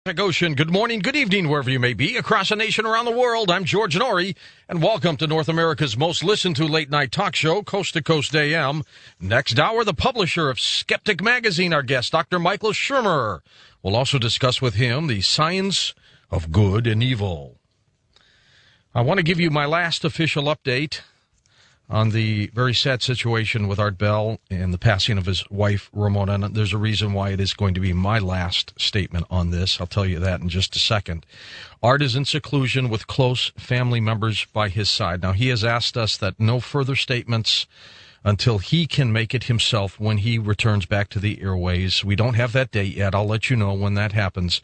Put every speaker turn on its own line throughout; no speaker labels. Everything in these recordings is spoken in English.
Ocean. Good morning, good evening, wherever you may be, across the nation, around the world. I'm George Norrie, and welcome to North America's most listened to late-night talk show, Coast to Coast AM. Next hour, the publisher of Skeptic Magazine, our guest, Dr. Michael Shermer. We'll also discuss with him the science of good and evil. I want to give you my last official update on the very sad situation with Art Bell and the passing of his wife, Ramona. And there's a reason why it is going to be my last statement on this. I'll tell you that in just a second. Art is in seclusion with close family members by his side. Now, he has asked us that no further statements until he can make it himself when he returns back to the airways. We don't have that date yet. I'll let you know when that happens.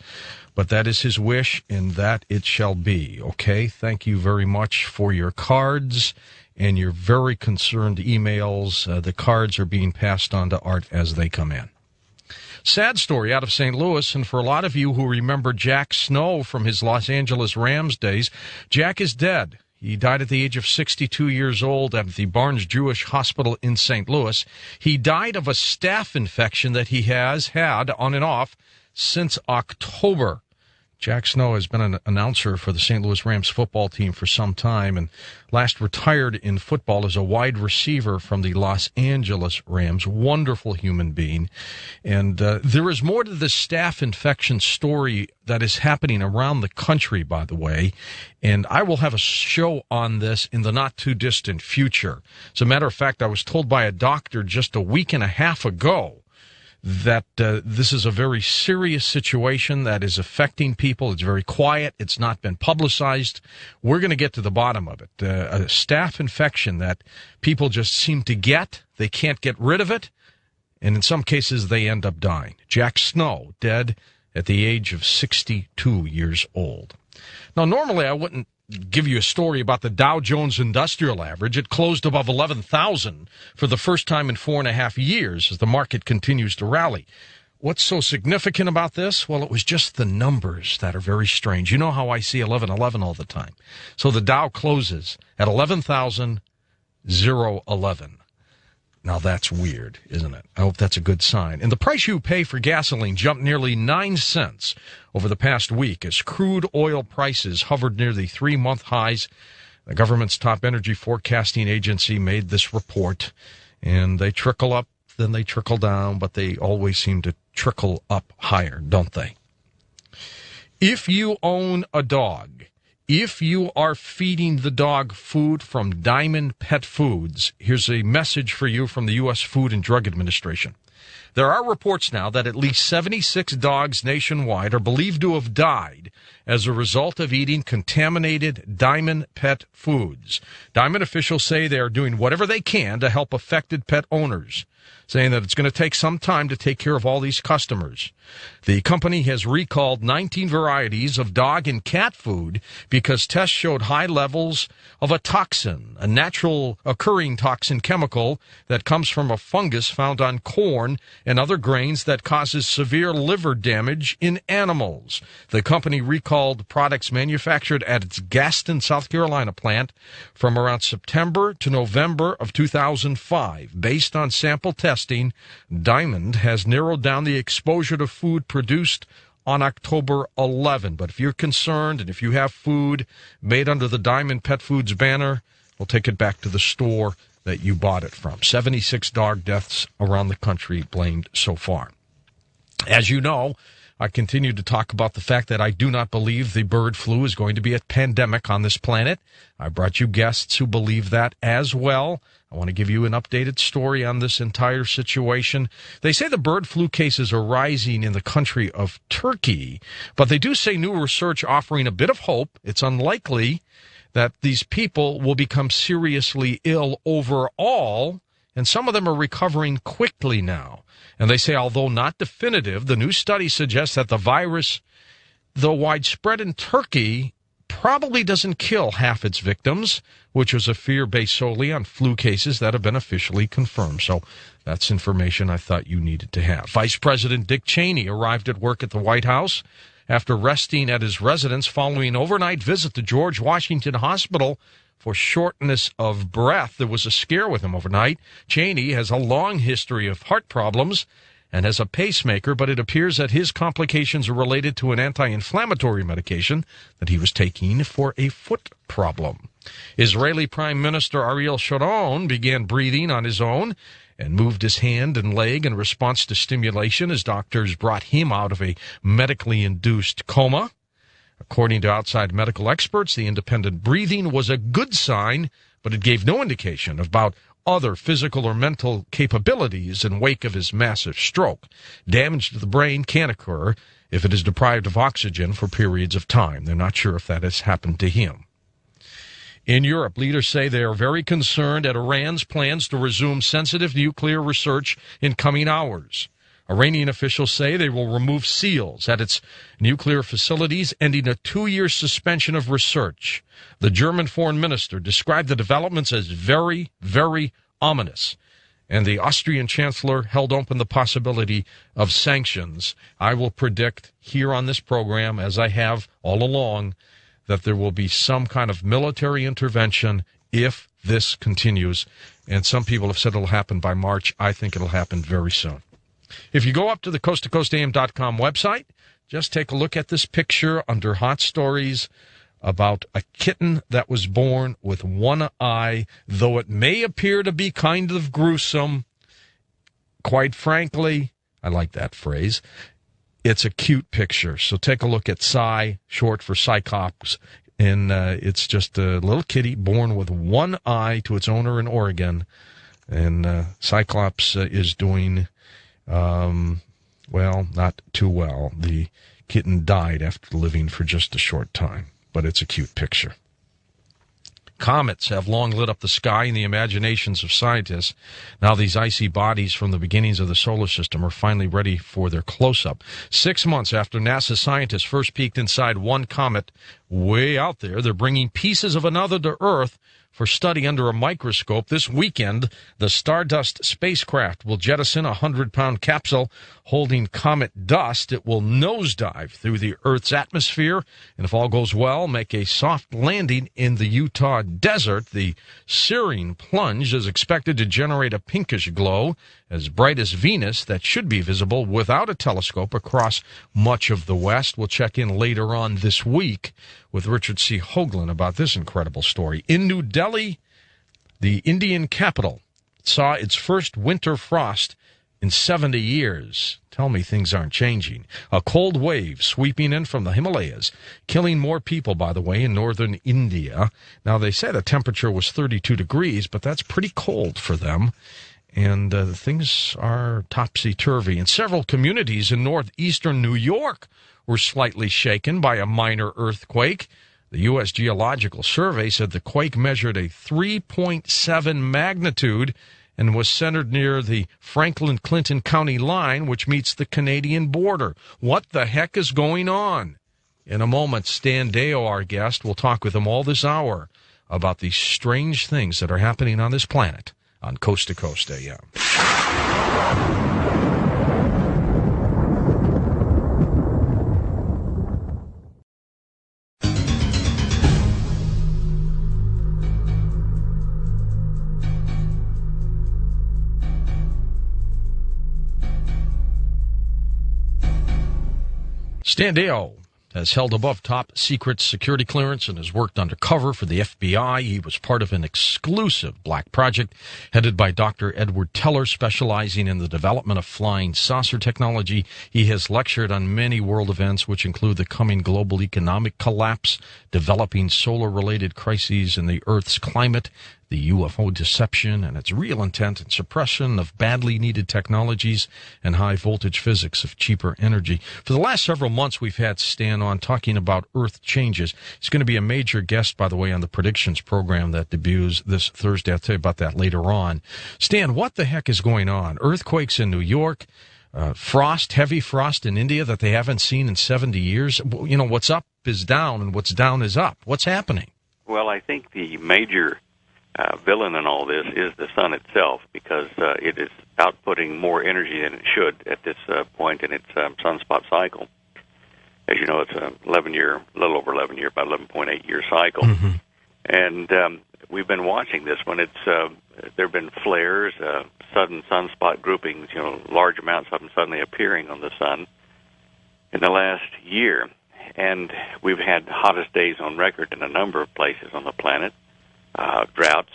But that is his wish, and that it shall be. Okay? Thank you very much for your cards and your very concerned emails. The cards are being passed on to Art as they come in. Sad story out of St. Louis, and for a lot of you who remember Jack Snow from his Los Angeles Rams days, Jack is dead. He died at the age of 62 years old at the Barnes Jewish Hospital in St. Louis. He died of a staph infection that he has had on and off since October. Jack Snow has been an announcer for the St. Louis Rams football team for some time and last retired in football as a wide receiver from the Los Angeles Rams. Wonderful human being. And there is more to this staph infection story that is happening around the country, by the way. And I will have a show on this in the not-too-distant future. As a matter of fact, I was told by a doctor just a week and a half ago that this is a very serious situation that is affecting people. It's very quiet. It's not been publicized. We're going to get to the bottom of it. A staph infection that people just seem to get. They can't get rid of it. And in some cases, they end up dying. Jack Snow, dead at the age of 62 years old. Now, normally I wouldn't give you a story about the Dow Jones Industrial Average. It closed above 11,000 for the first time in 4.5 years as the market continues to rally. What's so significant about this? Well, it was just the numbers that are very strange. You know how I see 1111 all the time. So the Dow closes at 11,011. Now that's weird, isn't it? I hope that's a good sign. And the price you pay for gasoline jumped nearly 9 cents over the past week as crude oil prices hovered near the 3-month highs. The government's top energy forecasting agency made this report, and they trickle up, then they trickle down, but they always seem to trickle up higher, don't they? If you own a dog, if you are feeding the dog food from Diamond Pet Foods, here's a message for you from the U.S. Food and Drug Administration. There are reports now that at least 76 dogs nationwide are believed to have died as a result of eating contaminated Diamond Pet Foods. Diamond officials say they are doing whatever they can to help affected pet owners, saying that it's going to take some time to take care of all these customers. The company has recalled 19 varieties of dog and cat food because tests showed high levels of a toxin, a natural occurring toxin chemical that comes from a fungus found on corn and other grains that causes severe liver damage in animals. The company recalled products manufactured at its Gaston, South Carolina plant from around September to November of 2005. Based on sample testing, Diamond has narrowed down the exposure to food produced on October 11. But if you're concerned and if you have food made under the Diamond Pet Foods banner, we'll take it back to the store that you bought it from. 76 dog deaths around the country blamed so far. As you know, I continue to talk about the fact that I do not believe the bird flu is going to be a pandemic on this planet. I brought you guests who believe that as well. I want to give you an updated story on this entire situation. They say the bird flu cases are rising in the country of Turkey, but they do say new research offering a bit of hope. It's unlikely that these people will become seriously ill overall, and some of them are recovering quickly now. And they say, although not definitive, the new study suggests that the virus, though widespread in Turkey, probably doesn't kill half its victims, which was a fear based solely on flu cases that have been officially confirmed. So that's information I thought you needed to have. Vice President Dick Cheney arrived at work at the White House after resting at his residence following an overnight visit to George Washington Hospital for shortness of breath. There was a scare with him overnight. Cheney has a long history of heart problems and has a pacemaker, but it appears that his complications are related to an anti-inflammatory medication that he was taking for a foot problem. Israeli Prime Minister Ariel Sharon began breathing on his own and moved his hand and leg in response to stimulation as doctors brought him out of a medically induced coma. According to outside medical experts, the independent breathing was a good sign, but it gave no indication about other physical or mental capabilities in wake of his massive stroke. Damage to the brain can occur if it is deprived of oxygen for periods of time. They're not sure if that has happened to him. In Europe, leaders say they are very concerned at Iran's plans to resume sensitive nuclear research in coming hours. Iranian officials say they will remove seals at its nuclear facilities, ending a 2-year suspension of research. The German foreign minister described the developments as very, very ominous. And the Austrian chancellor held open the possibility of sanctions. I will predict here on this program, as I have all along, that there will be some kind of military intervention if this continues. And some people have said it'll happen by March. I think it'll happen very soon. If you go up to the coasttocoastam.com website, just take a look at this picture under Hot Stories about a kitten that was born with one eye. Though it may appear to be kind of gruesome, quite frankly, I like that phrase, it's a cute picture. So take a look at Cy, short for Cyclops, and it's just a little kitty born with one eye to its owner in Oregon. And Cyclops is doing... well, not too well. The kitten died after living for just a short time, but it's a cute picture. Comets have long lit up the sky in the imaginations of scientists. Now these icy bodies from the beginnings of the solar system are finally ready for their close-up. 6 months after NASA scientists first peeked inside one comet way out there, they're bringing pieces of another to Earth for study under a microscope. This weekend, the Stardust spacecraft will jettison a 100-pound capsule holding comet dust. It will nosedive through the Earth's atmosphere, and if all goes well, make a soft landing in the Utah desert. The searing plunge is expected to generate a pinkish glow as bright as Venus that should be visible without a telescope across much of the West. We'll check in later on this week with Richard C. Hoagland about this incredible story. In New Delhi, the Indian capital saw its first winter frost in 70 years. Tell me things aren't changing. A cold wave sweeping in from the Himalayas, killing more people, by the way, in northern India. Now, they say the temperature was 32 degrees, but that's pretty cold for them. And things are topsy-turvy. And several communities in northeastern New York were slightly shaken by a minor earthquake. The U.S. Geological Survey said the quake measured a 3.7 magnitude and was centered near the Franklin-Clinton County line, which meets the Canadian border. What the heck is going on? In a moment, Stan Deo, our guest, will talk with him all this hour about these strange things that are happening on this planet on Coast to Coast AM. Stan Deo has held above top secret security clearance and has worked undercover for the FBI. He was part of an exclusive black project headed by Dr. Edward Teller, specializing in the development of flying saucer technology. He has lectured on many world events, which include the coming global economic collapse, developing solar-related crises in the Earth's climate, the UFO deception and its real intent and suppression of badly needed technologies and high-voltage physics of cheaper energy. For the last several months, we've had Stan on talking about Earth changes. He's going to be a major guest, by the way, on the Predictions program that debuts this Thursday. I'll tell you about that later on. Stan, what the heck is going on? Earthquakes in New York, frost, heavy frost in India that they haven't seen in 70 years. You know, what's up is down and what's down is up. What's happening?
Well, I think the major villain in all this is the sun itself, because it is outputting more energy than it should at this point in its sunspot cycle. As you know, it's a little over 11-year, about 11.8-year cycle. Mm-hmm. And we've been watching this one. It's there have been flares, sudden sunspot groupings, large amounts of them suddenly appearing on the sun in the last year. And we've had the hottest days on record in a number of places on the planet. Droughts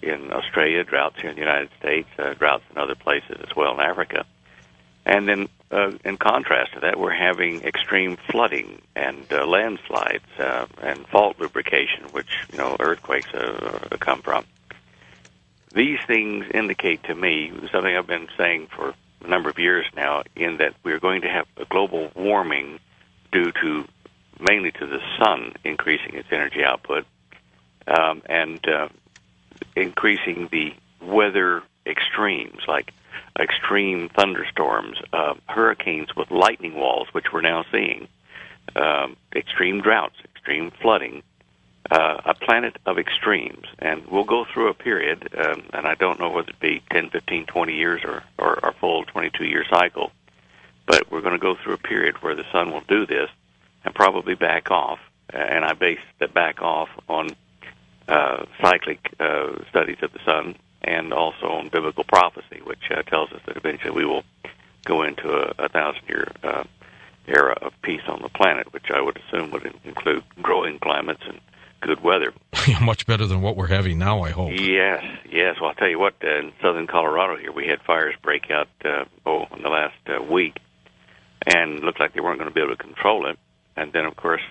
in Australia, droughts here in the United States, droughts in other places as well in Africa. And then in contrast to that, we're having extreme flooding and landslides and fault lubrication, which, earthquakes come from. These things indicate to me something I've been saying for a number of years now, in that we're going to have a global warming due to mainly to the sun increasing its energy output and increasing the weather extremes, like extreme thunderstorms, hurricanes with lightning walls, which we're now seeing, extreme droughts, extreme flooding, a planet of extremes. And we'll go through a period, and I don't know whether it be 10, 15, 20 years or a full 22-year cycle, but we're going to go through a period where the sun will do this and probably back off. And I base the back off on cyclic studies of the sun and also on biblical prophecy, which tells us that eventually we will go into a 1,000-year era of peace on the planet, which I would assume would include growing climates and good weather.
Much better than what we're having now, I hope.
Yes. Well, I'll tell you what, in southern Colorado here, we had fires break out, in the last week, and looked like they weren't going to be able to control it. And then, of course,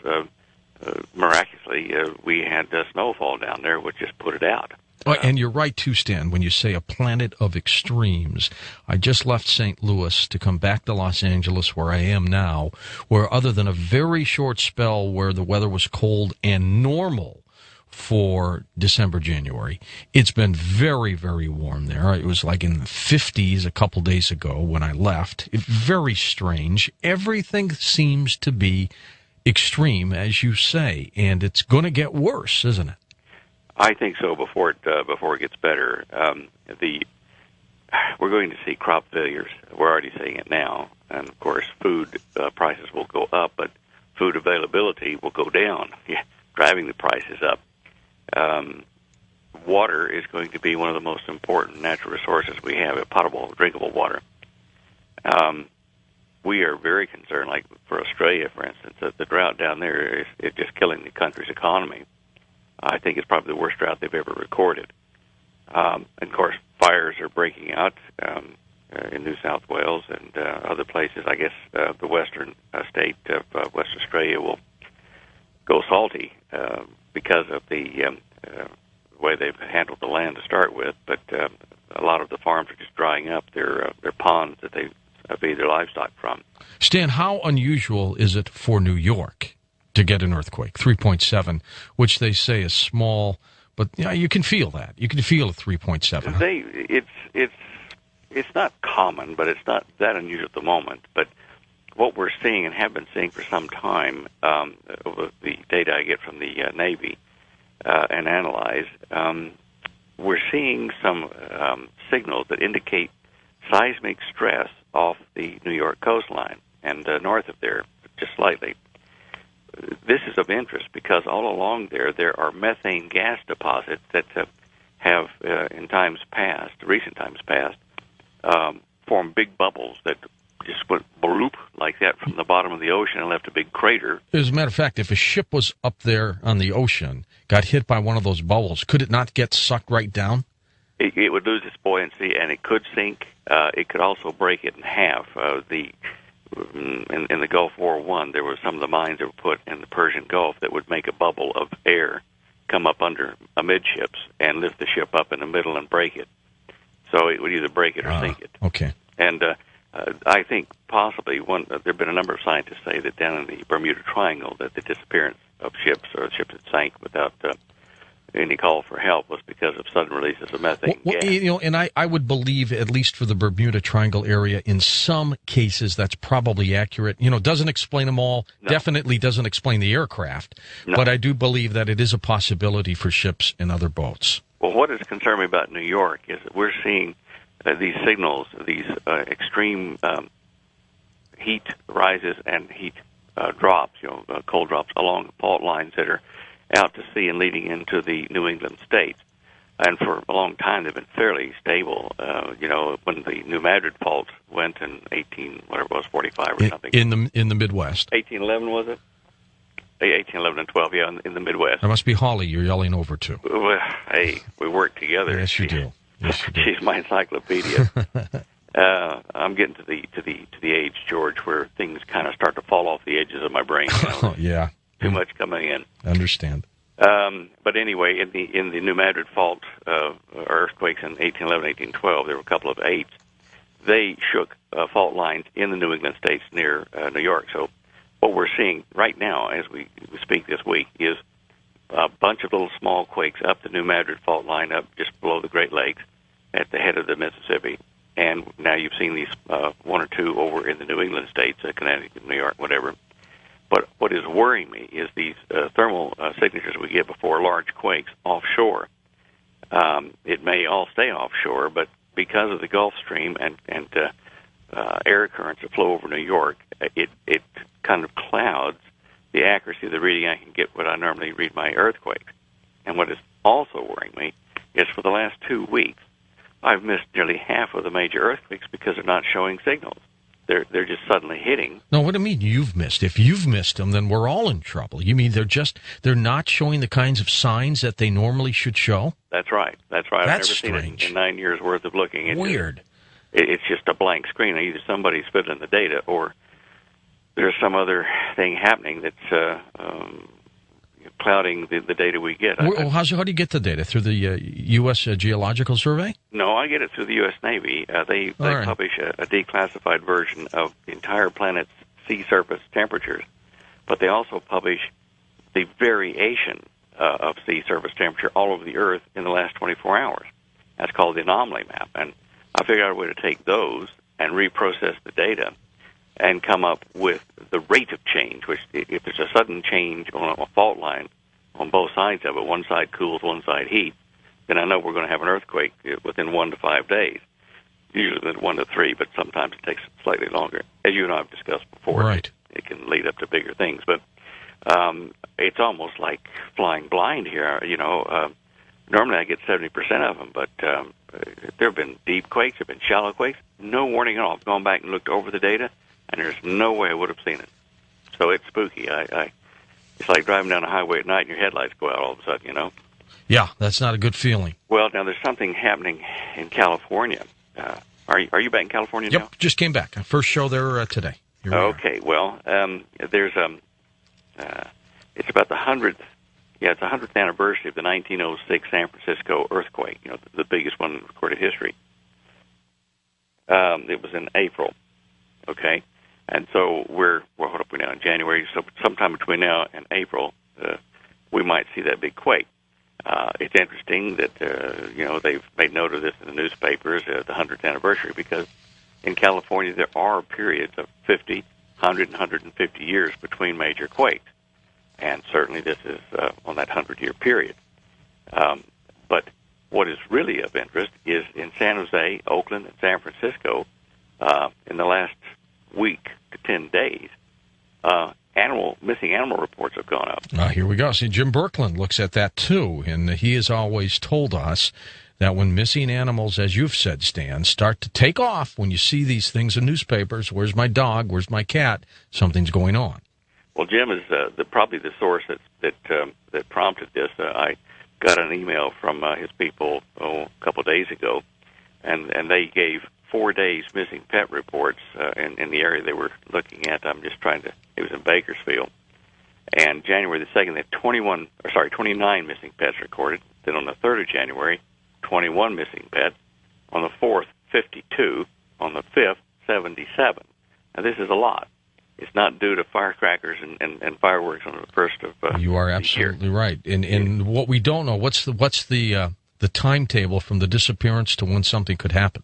miraculously, we had snowfall down there, which just put it out.
And you're right, too, Stan, when you say a planet of extremes. I just left St. Louis to come back to Los Angeles, where I am now, where other than a very short spell where the weather was cold and normal for December, January, it's been very, very warm there. It was like in the 50s a couple days ago when I left. Very strange. Everything seems to be extreme, as you say, and it's going to get worse, isn't it?
I think so. Before it gets better, we're going to see crop failures. We're already seeing it now, and of course, food prices will go up, but food availability will go down, driving the prices up. Water is going to be one of the most important natural resources we have, potable, drinkable water. We are very concerned, like for Australia, for instance, that the drought down there is just killing the country's economy. I think it's probably the worst drought they've ever recorded. And of course, fires are breaking out in New South Wales and other places. I guess the western state of West Australia will go salty because of the way they've handled the land to start with. But a lot of the farms are just drying up. They're ponds that they feed their livestock from.
Stan, how unusual is it for New York to get an earthquake, 3.7, which they say is small, but you can feel that. You can feel a 3.7.
It's not common, but it's not that unusual at the moment. But what we're seeing and have been seeing for some time, over the data I get from the Navy and analyze, we're seeing some signals that indicate seismic stress off the New York coastline and north of there, just slightly. This is of interest because all along there are methane gas deposits that have, in times past, recent times past, formed big bubbles that just went bloop like that from the bottom of the ocean and left a big crater.
As a matter of fact, if a ship was up there on the ocean, got hit by one of those bubbles, could it not get sucked right down?
It would lose its buoyancy, and it could sink. It could also break it in half. In the Gulf War I, there were some of the mines that were put in the Persian Gulf that would make a bubble of air come up under amidships and lift the ship up in the middle and break it. So it would either break it or sink it.
Okay.
And I think possibly there have been a number of scientists say that down in the Bermuda Triangle that the disappearance of ships or ships that sank without any call for help was because of sudden releases of methane gas.
And I would believe, at least for the Bermuda Triangle area, in some cases that's probably accurate. Doesn't explain them all. No. Definitely doesn't explain the aircraft. No. But I do believe that it is a possibility for ships and other boats.
Well, what has concerned me about New York is that we're seeing these signals, these extreme heat rises and heat drops, cold drops along fault lines that are out to sea and leading into the New England states. and for a long time they've been fairly stable. When the New Madrid fault went in 45 or something.
In the Midwest.
1811 was it? 1811 and 12, yeah, in the Midwest.
That must be Holly you're yelling over to.
Well, hey, we work together.
Yes, you do. Yes, you do.
She's my encyclopedia. I'm getting to the age, George, where things kind of start to fall off the edges of my brain.
Yeah.
Too much coming in.
I understand.
But anyway, in the New Madrid fault earthquakes in 1811, 1812, there were a couple of 8s. They shook fault lines in the New England states near New York. So what we're seeing right now, as we speak this week, is a bunch of little small quakes up the New Madrid fault line, up just below the Great Lakes, at the head of the Mississippi. And now you've seen these 1 or 2 over in the New England states, Connecticut, New York, whatever. But what is worrying me is these thermal signatures we get before large quakes offshore. It may all stay offshore, but because of the Gulf Stream and air currents that flow over New York, it kind of clouds the accuracy of the reading I can get when I normally read my earthquakes. And what is also worrying me is for the last 2 weeks, I've missed nearly half of the major earthquakes because they're not showing signals. They're just suddenly hitting.
No, what do you mean you've missed? If you've missed them, then we're all in trouble. You mean they're not showing the kinds of signs that they normally should show?
That's right. I've never
strange.
seen it in 9 years worth of looking.
Weird.
It's just a blank screen. Either somebody's fiddling the data, or there's some other thing happening that's clouding the data we get.
How do you get the data? Through the U.S. Geological Survey?
No, I get it through the U.S. Navy. They publish a declassified version of the entire planet's sea surface temperatures, but they also publish the variation of sea surface temperature all over the Earth in the last 24 hours. That's called the anomaly map. And I figured out a way to take those and reprocess the data and come up with the rate of change, which if there's a sudden change on a fault line on both sides of it, one side cools, one side heats, then I know we're going to have an earthquake within 1 to 5 days. Usually within 1 to 3, but sometimes it takes slightly longer. As you and I have discussed before,
right.
It can lead up to bigger things. But it's almost like flying blind here. Normally I get 70% of them, but there have been deep quakes, there have been shallow quakes, no warning at all. I've gone back and looked over the data, and there's no way I would have seen it. So it's spooky. It's like driving down a highway at night and your headlights go out all of a sudden,
Yeah, that's not a good feeling.
Well, now there's something happening in California. Are you back in California now?
Yep, just came back. First show there today.
Okay, well, there's it's about the 100th. Yeah, it's the 100th anniversary of the 1906 San Francisco earthquake. The biggest one in recorded history. It was in April. Okay, and so we're what are we now in January? So sometime between now and April, we might see that big quake. It's interesting that they've made note of this in the newspapers, the 100th anniversary, because in California there are periods of 50, 100, and 150 years between major quakes, and certainly this is on that 100-year period. But what is really of interest is in San Jose, Oakland, and San Francisco, in the last week to 10 days, missing animal reports have gone up.
Here we go. See, Jim Birkeland looks at that too, and he has always told us that when missing animals, as you've said, Stan, start to take off, when you see these things in newspapers, where's my dog, where's my cat, something's going on.
Well, Jim is probably the source that prompted this. I got an email from his people a couple of days ago, and they gave 4 days missing pet reports in the area they were looking at. It was in Bakersfield. And January the 2nd, they had 29 missing pets recorded. Then on the 3rd of January, 21 missing pets. On the 4th, 52. On the 5th, 77. Now, this is a lot. It's not due to firecrackers and fireworks on the 1st of
You are absolutely right. And what we don't know, what's the timetable from the disappearance to when something could happen?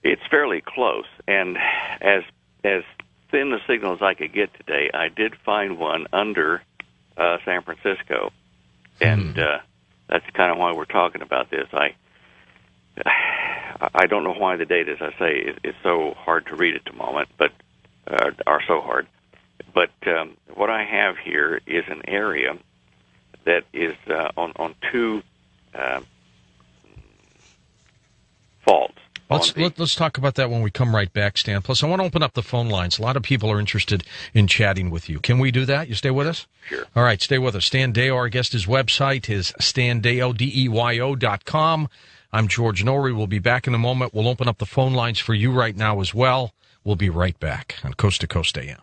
It's fairly close, and as thin a signal as I could get today, I did find one under San Francisco, and that's kind of why we're talking about this. I don't know why the data, as I say, is so hard to read at the moment, but are so hard. But what I have here is an area that is on two faults.
Let's talk about that when we come right back, Stan. Plus, I want to open up the phone lines. A lot of people are interested in chatting with you. Can we do that? You stay with us?
Sure.
All right, stay with us. Stan Deyo, our guest, his website is standeyo.com. I'm George Norrie. We'll be back in a moment. We'll open up the phone lines for you right now as well. We'll be right back on Coast to Coast AM.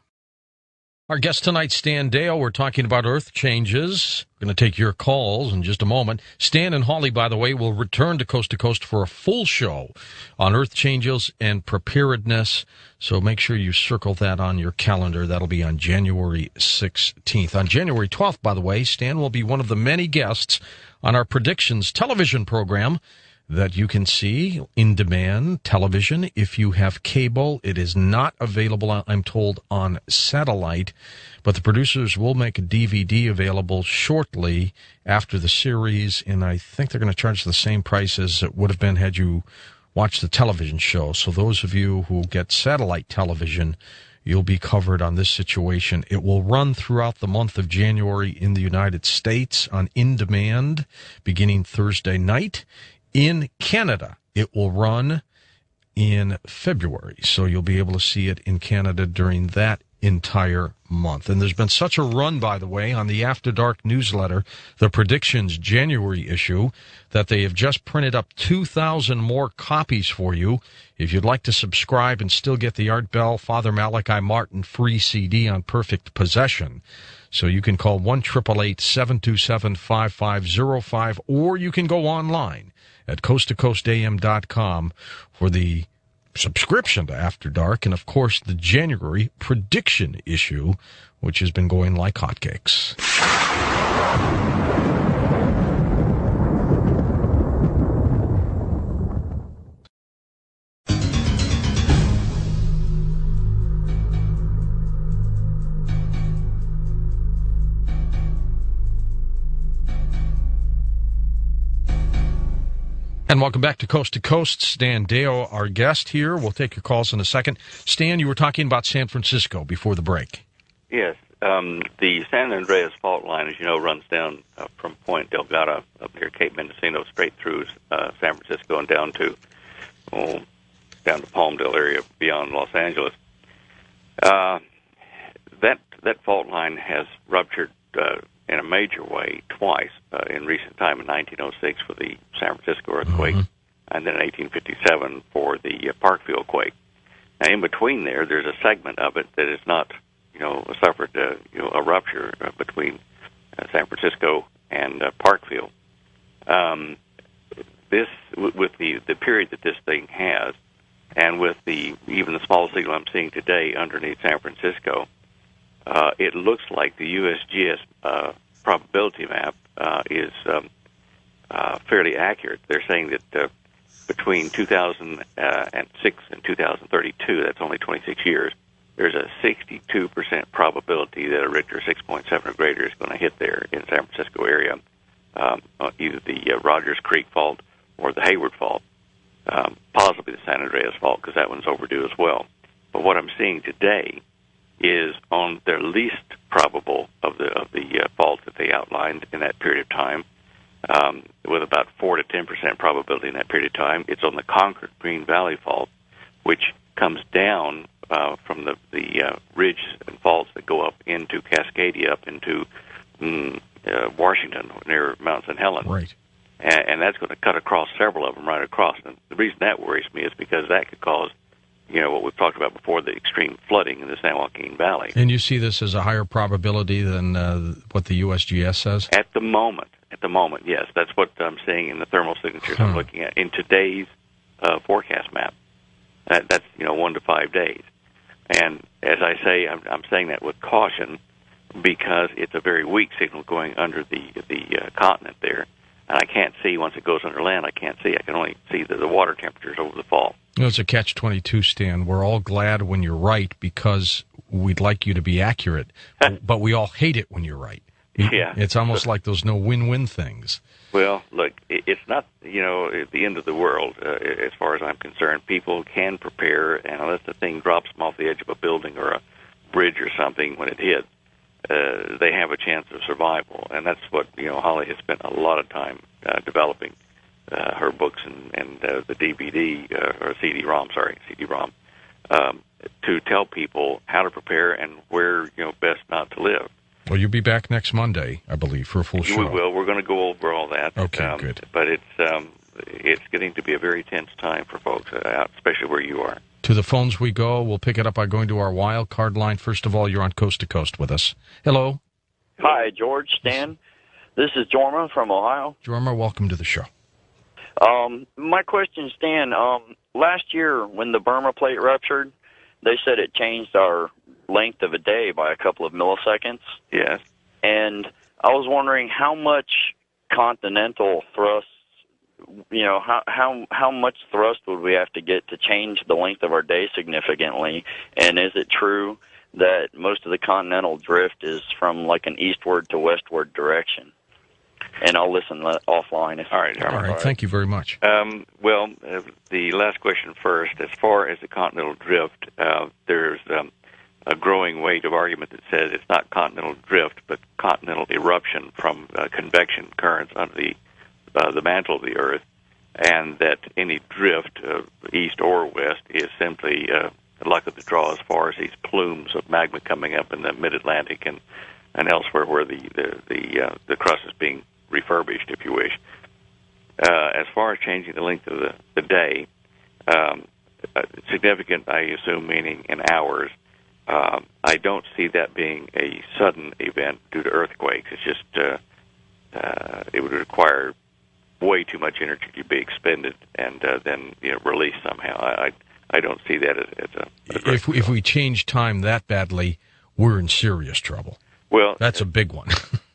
Our guest tonight, Stan Deyo. We're talking about earth changes. We're going to take your calls in just a moment. Stan and Holly, by the way, will return to Coast for a full show on earth changes and preparedness. So make sure you circle that on your calendar. That'll be on January 16th. On January 12th, by the way, Stan will be one of the many guests on our Predictions television program that you can see in demand television. If you have cable, it is not available, I'm told, on satellite, but the producers will make a DVD available shortly after the series, and I think they're going to charge the same price as it would have been had you watched the television show. So those of you who get satellite television, you'll be covered on this situation. It will run throughout the month of January in the United States on In Demand, beginning Thursday night. In Canada, it will run in February, so you'll be able to see it in Canada during that entire month. And there's been such a run, by the way, on the After Dark newsletter, the Predictions January issue, that they have just printed up 2,000 more copies for you. If you'd like to subscribe and still get the Art Bell, Father Malachi Martin free CD on Perfect Possession. So you can call 1-888-727-5505, or you can go online at coasttocoastam.com for the subscription to After Dark, and of course the January prediction issue, which has been going like hotcakes. And welcome back to Coast. Stan Deyo, our guest here. We'll take your calls in a second. Stan, you were talking about San Francisco before the break.
Yes. The San Andreas fault line, as you know, runs down from Point Delgado up near Cape Mendocino straight through San Francisco and down to Palmdale area beyond Los Angeles. That fault line has ruptured in a major way twice in recent time, in 1906 for the San Francisco earthquake, and then in 1857 for the Parkville quake. Now, in between there's a segment of it that is not, suffered a rupture between San Francisco and Parkville. This, with the period that this thing has, and with even the small signal I'm seeing today underneath San Francisco, it looks like the USGS probability map is fairly accurate. They're saying that between 2006 and 2032, that's only 26 years, there's a 62% probability that a Richter 6.7 or greater is going to hit there in the San Francisco area, either the Rogers Creek fault or the Hayward fault, possibly the San Andreas fault, because that one's overdue as well. But what I'm seeing today is on their least probable of the faults that they outlined in that period of time, with about 4 to 10% probability in that period of time. It's on the Concord Green Valley fault, which comes down from the ridge and faults that go up into Cascadia, up into Washington near Mount St. Helens.
Right.
And that's going to cut across several of them right across. And the reason that worries me is because that could cause what we've talked about before, the extreme flooding in the San Joaquin Valley.
And you see this as a higher probability than what the USGS says?
At the moment, yes. That's what I'm seeing in the thermal signatures I'm looking at in today's forecast map. That's 1 to 5 days. And as I say, I'm saying that with caution because it's a very weak signal going under the continent there. And I can't see, once it goes under land, I can only see the water temperatures over the fall.
It's a catch-22, Stan. We're all glad when you're right because we'd like you to be accurate, but we all hate it when you're right.
Yeah.
It's almost like those no win-win things.
Well, look, it's not, at the end of the world, as far as I'm concerned. People can prepare, and unless the thing drops them off the edge of a building or a bridge or something when it hits, they have a chance of survival. And that's what, Holly has spent a lot of time developing. her books and the DVD or CD-ROM, CD-ROM, to tell people how to prepare and where best not to live.
Well, you'll be back next Monday, I believe, for a full show.
We will. We're going to go over all that.
Okay, good.
But it's getting to be a very tense time for folks, especially where you are.
To the phones we go. We'll pick it up by going to our wild card line. First of all, you're on Coast to Coast with us. Hello.
Hi, George, Stan. This is Jorma from Ohio.
Jorma, welcome to the show.
My question, Stan, last year when the Burma plate ruptured, they said it changed our length of a day by a couple of milliseconds.
Yes.
And I was wondering how much continental thrust, how much thrust would we have to get to change the length of our day significantly? And is it true that most of the continental drift is from like an eastward to westward direction? And I'll listen offline.
All right.
Thank you very much.
The last question first. As far as the continental drift, there's a growing weight of argument that says it's not continental drift, but continental eruption from convection currents under the mantle of the Earth, and that any drift, east or west, is simply luck of the draw as far as these plumes of magma coming up in the mid-Atlantic and elsewhere where the crust is being refurbished, if you wish. As far as changing the length of the day, significant, I assume, meaning in hours. I don't see that being a sudden event due to earthquakes. It's just it would require way too much energy to be expended and then released somehow. I don't see that as a
if we change time that badly, we're in serious trouble.
Well,
that's a big one.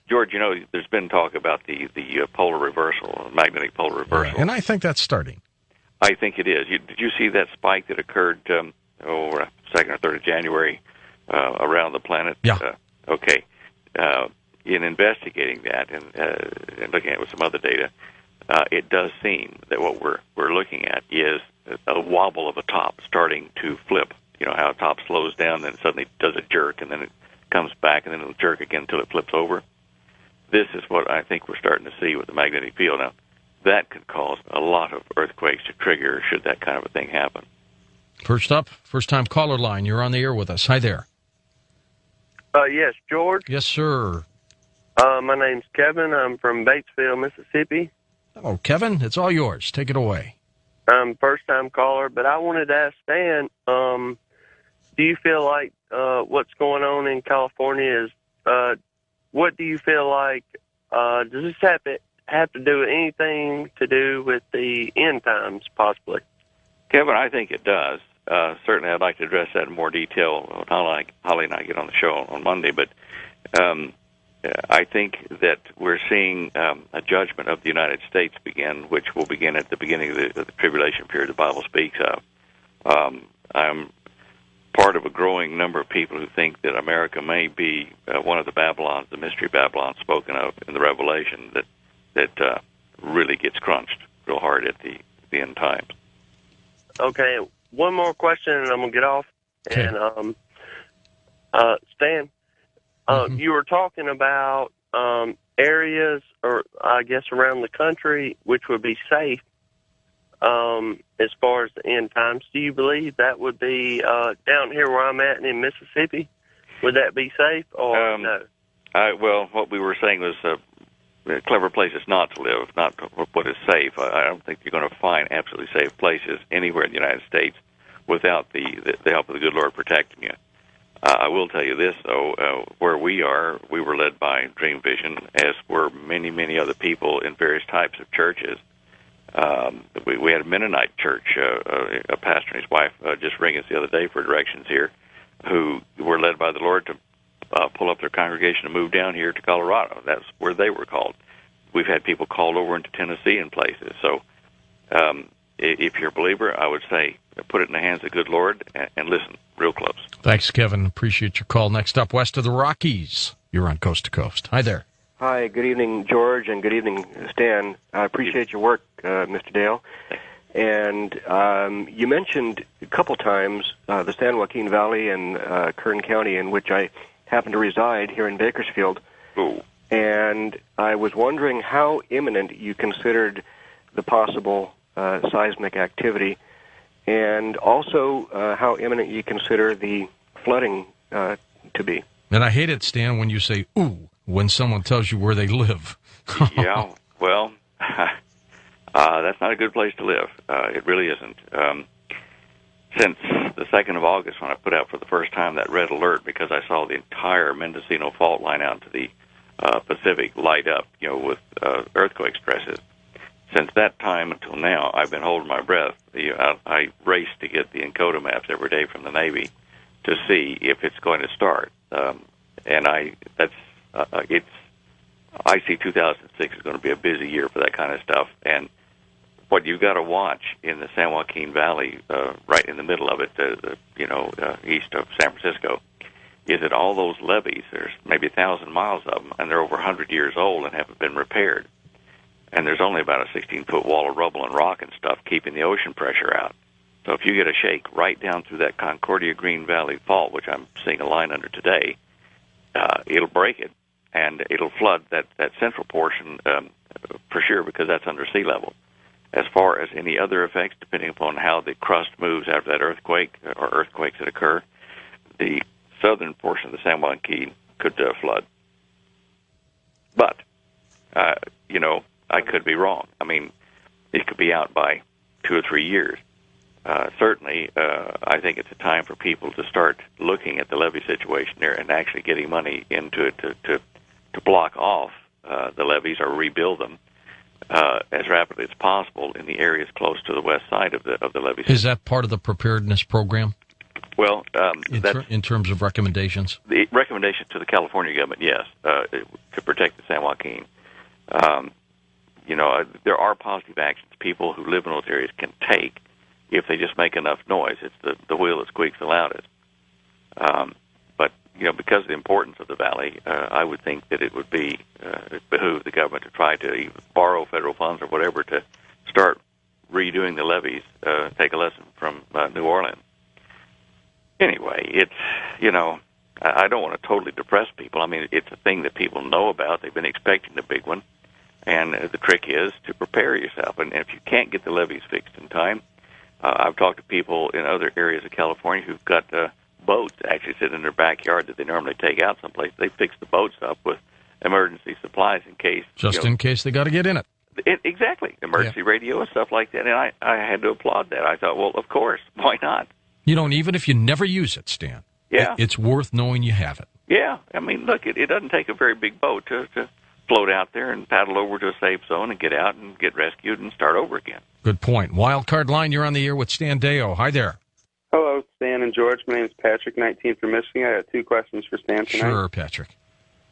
George, there's been talk about the polar reversal, magnetic polar reversal.
Yeah, and I think that's starting.
I think it is. Did you see that spike that occurred 2nd or 3rd of January around the planet?
Yeah.
Okay. In investigating that and looking at it with some other data, it does seem that what we're looking at is a wobble of a top starting to flip. How a top slows down, then suddenly does a jerk, and then it comes back, and then it'll jerk again until it flips over. This is what I think we're starting to see with the magnetic field. Now, that could cause a lot of earthquakes to trigger should that kind of a thing happen.
First up, first-time caller line. You're on the air with us. Hi there.
Yes, George.
Yes, sir.
My name's Kevin. I'm from Batesville, Mississippi.
Oh, Kevin, it's all yours. Take it away.
I'm a first-time caller, but I wanted to ask Stan, do you feel like what's going on in California is, what do you feel like, does this have to do with anything to do with the end times, possibly?
Kevin, I think it does. Certainly I'd like to address that in more detail when Holly and I get on the show on Monday, but I think that we're seeing a judgment of the United States begin, which will begin at the beginning of the tribulation period the Bible speaks of. I'm part of a growing number of people who think that America may be one of the Babylons, the mystery Babylon spoken of in the Revelation, that really gets crunched real hard at the end times.
Okay, one more question, and I'm going to get off.
Okay.
And Stan, you were talking about areas, or I guess around the country, which would be safe as far as the end times. Do you believe that would be down here where I'm at in Mississippi? Would that be safe, or no?
Well, what we were saying was clever places not to live, not what is safe. I don't think you're going to find absolutely safe places anywhere in the United States without the help of the good Lord protecting you. I will tell you this, though, where we are, we were led by Dream Vision, as were many, many other people in various types of churches. We had a Mennonite church, a pastor and his wife just rang us the other day for directions here, who were led by the Lord to pull up their congregation and move down here to Colorado. That's where they were called. We've had people called over into Tennessee and places. So if you're a believer, I would say put it in the hands of the good Lord and listen real close.
Thanks, Kevin. Appreciate your call. Next up, west of the Rockies. You're on Coast to Coast. Hi there.
Hi, good evening, George, and good evening, Stan. I appreciate your work, Mr. Dale. And you mentioned a couple times the San Joaquin Valley and Kern County, in which I happen to reside here in Bakersfield.
Ooh.
And I was wondering how imminent you considered the possible seismic activity, and also how imminent you consider the flooding to be.
And I hate it, Stan, when you say "ooh" when someone tells you where they live.
Yeah, well, that's not a good place to live. It really isn't. Since the 2nd of August, when I put out for the first time that red alert, because I saw the entire Mendocino fault line out to the Pacific light up, with earthquake stresses. Since that time until now, I've been holding my breath. I race to get the Encota maps every day from the Navy to see if it's going to start. I see 2006 is going to be a busy year for that kind of stuff. And what you've got to watch in the San Joaquin Valley, right in the middle of it, east of San Francisco, is that all those levees, there's maybe 1,000 miles of them, and they're over 100 years old and haven't been repaired. And there's only about a 16-foot wall of rubble and rock and stuff keeping the ocean pressure out. So if you get a shake right down through that Concordia Green Valley fault, which I'm seeing a line under today, it'll break it, and it'll flood that central portion for sure, because that's under sea level. As far as any other effects, depending upon how the crust moves after that earthquake or earthquakes that occur, the southern portion of the San Joaquin could flood. But, I could be wrong. I mean, it could be out by 2 or 3 years. Certainly, I think it's a time for people to start looking at the levee situation there and actually getting money into it to block off the levees or rebuild them as rapidly as possible in the areas close to the west side of the levee system.
Is that part of the preparedness program?
Well,
in terms of recommendations?
The recommendation to the California government, yes, to protect the San Joaquin. There are positive actions people who live in those areas can take if they just make enough noise. It's the wheel that squeaks the loudest. But because of the importance of the valley, I would think that it would behoove the government to try to either borrow federal funds or whatever to start redoing the levees, take a lesson from New Orleans. Anyway, it's, I don't want to totally depress people. I mean, it's a thing that people know about. They've been expecting the big one. And the trick is to prepare yourself. And if you can't get the levees fixed in time, I've talked to people in other areas of California who've got boats actually sitting in their backyard that they normally take out someplace. They fix the boats up with emergency supplies in case.
In case they got to get in it.
Exactly. Emergency radio and stuff like that. And I had to applaud that. I thought, well, of course, why not?
Even if you never use it, Stan, it's worth knowing you have it.
Yeah. I mean, look, it doesn't take a very big boat to float out there and paddle over to a safe zone and get out and get rescued and start over again.
Good point. Wildcard Line, you're on the air with Stan Deyo. Hi there.
Hello, Stan and George. My name is Patrick, 19 from Michigan. I got 2 questions for Stan tonight.
Sure, Patrick.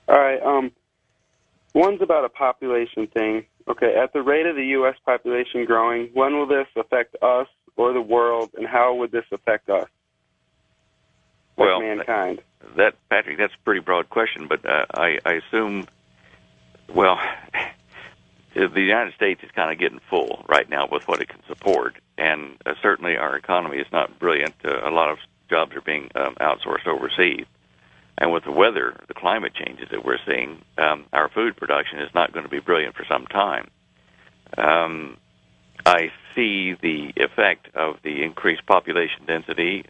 All right. One's about a population thing. Okay, at the rate of the U.S. population growing, when will this affect us or the world, and how would this affect us?
Well,
mankind.
Patrick, that's a pretty broad question, but I assume, well, the United States is kind of getting full right now with what it can support, and certainly our economy is not brilliant. A lot of jobs are being outsourced overseas. And with the weather, the climate changes that we're seeing, our food production is not going to be brilliant for some time. I see the effect of the increased population density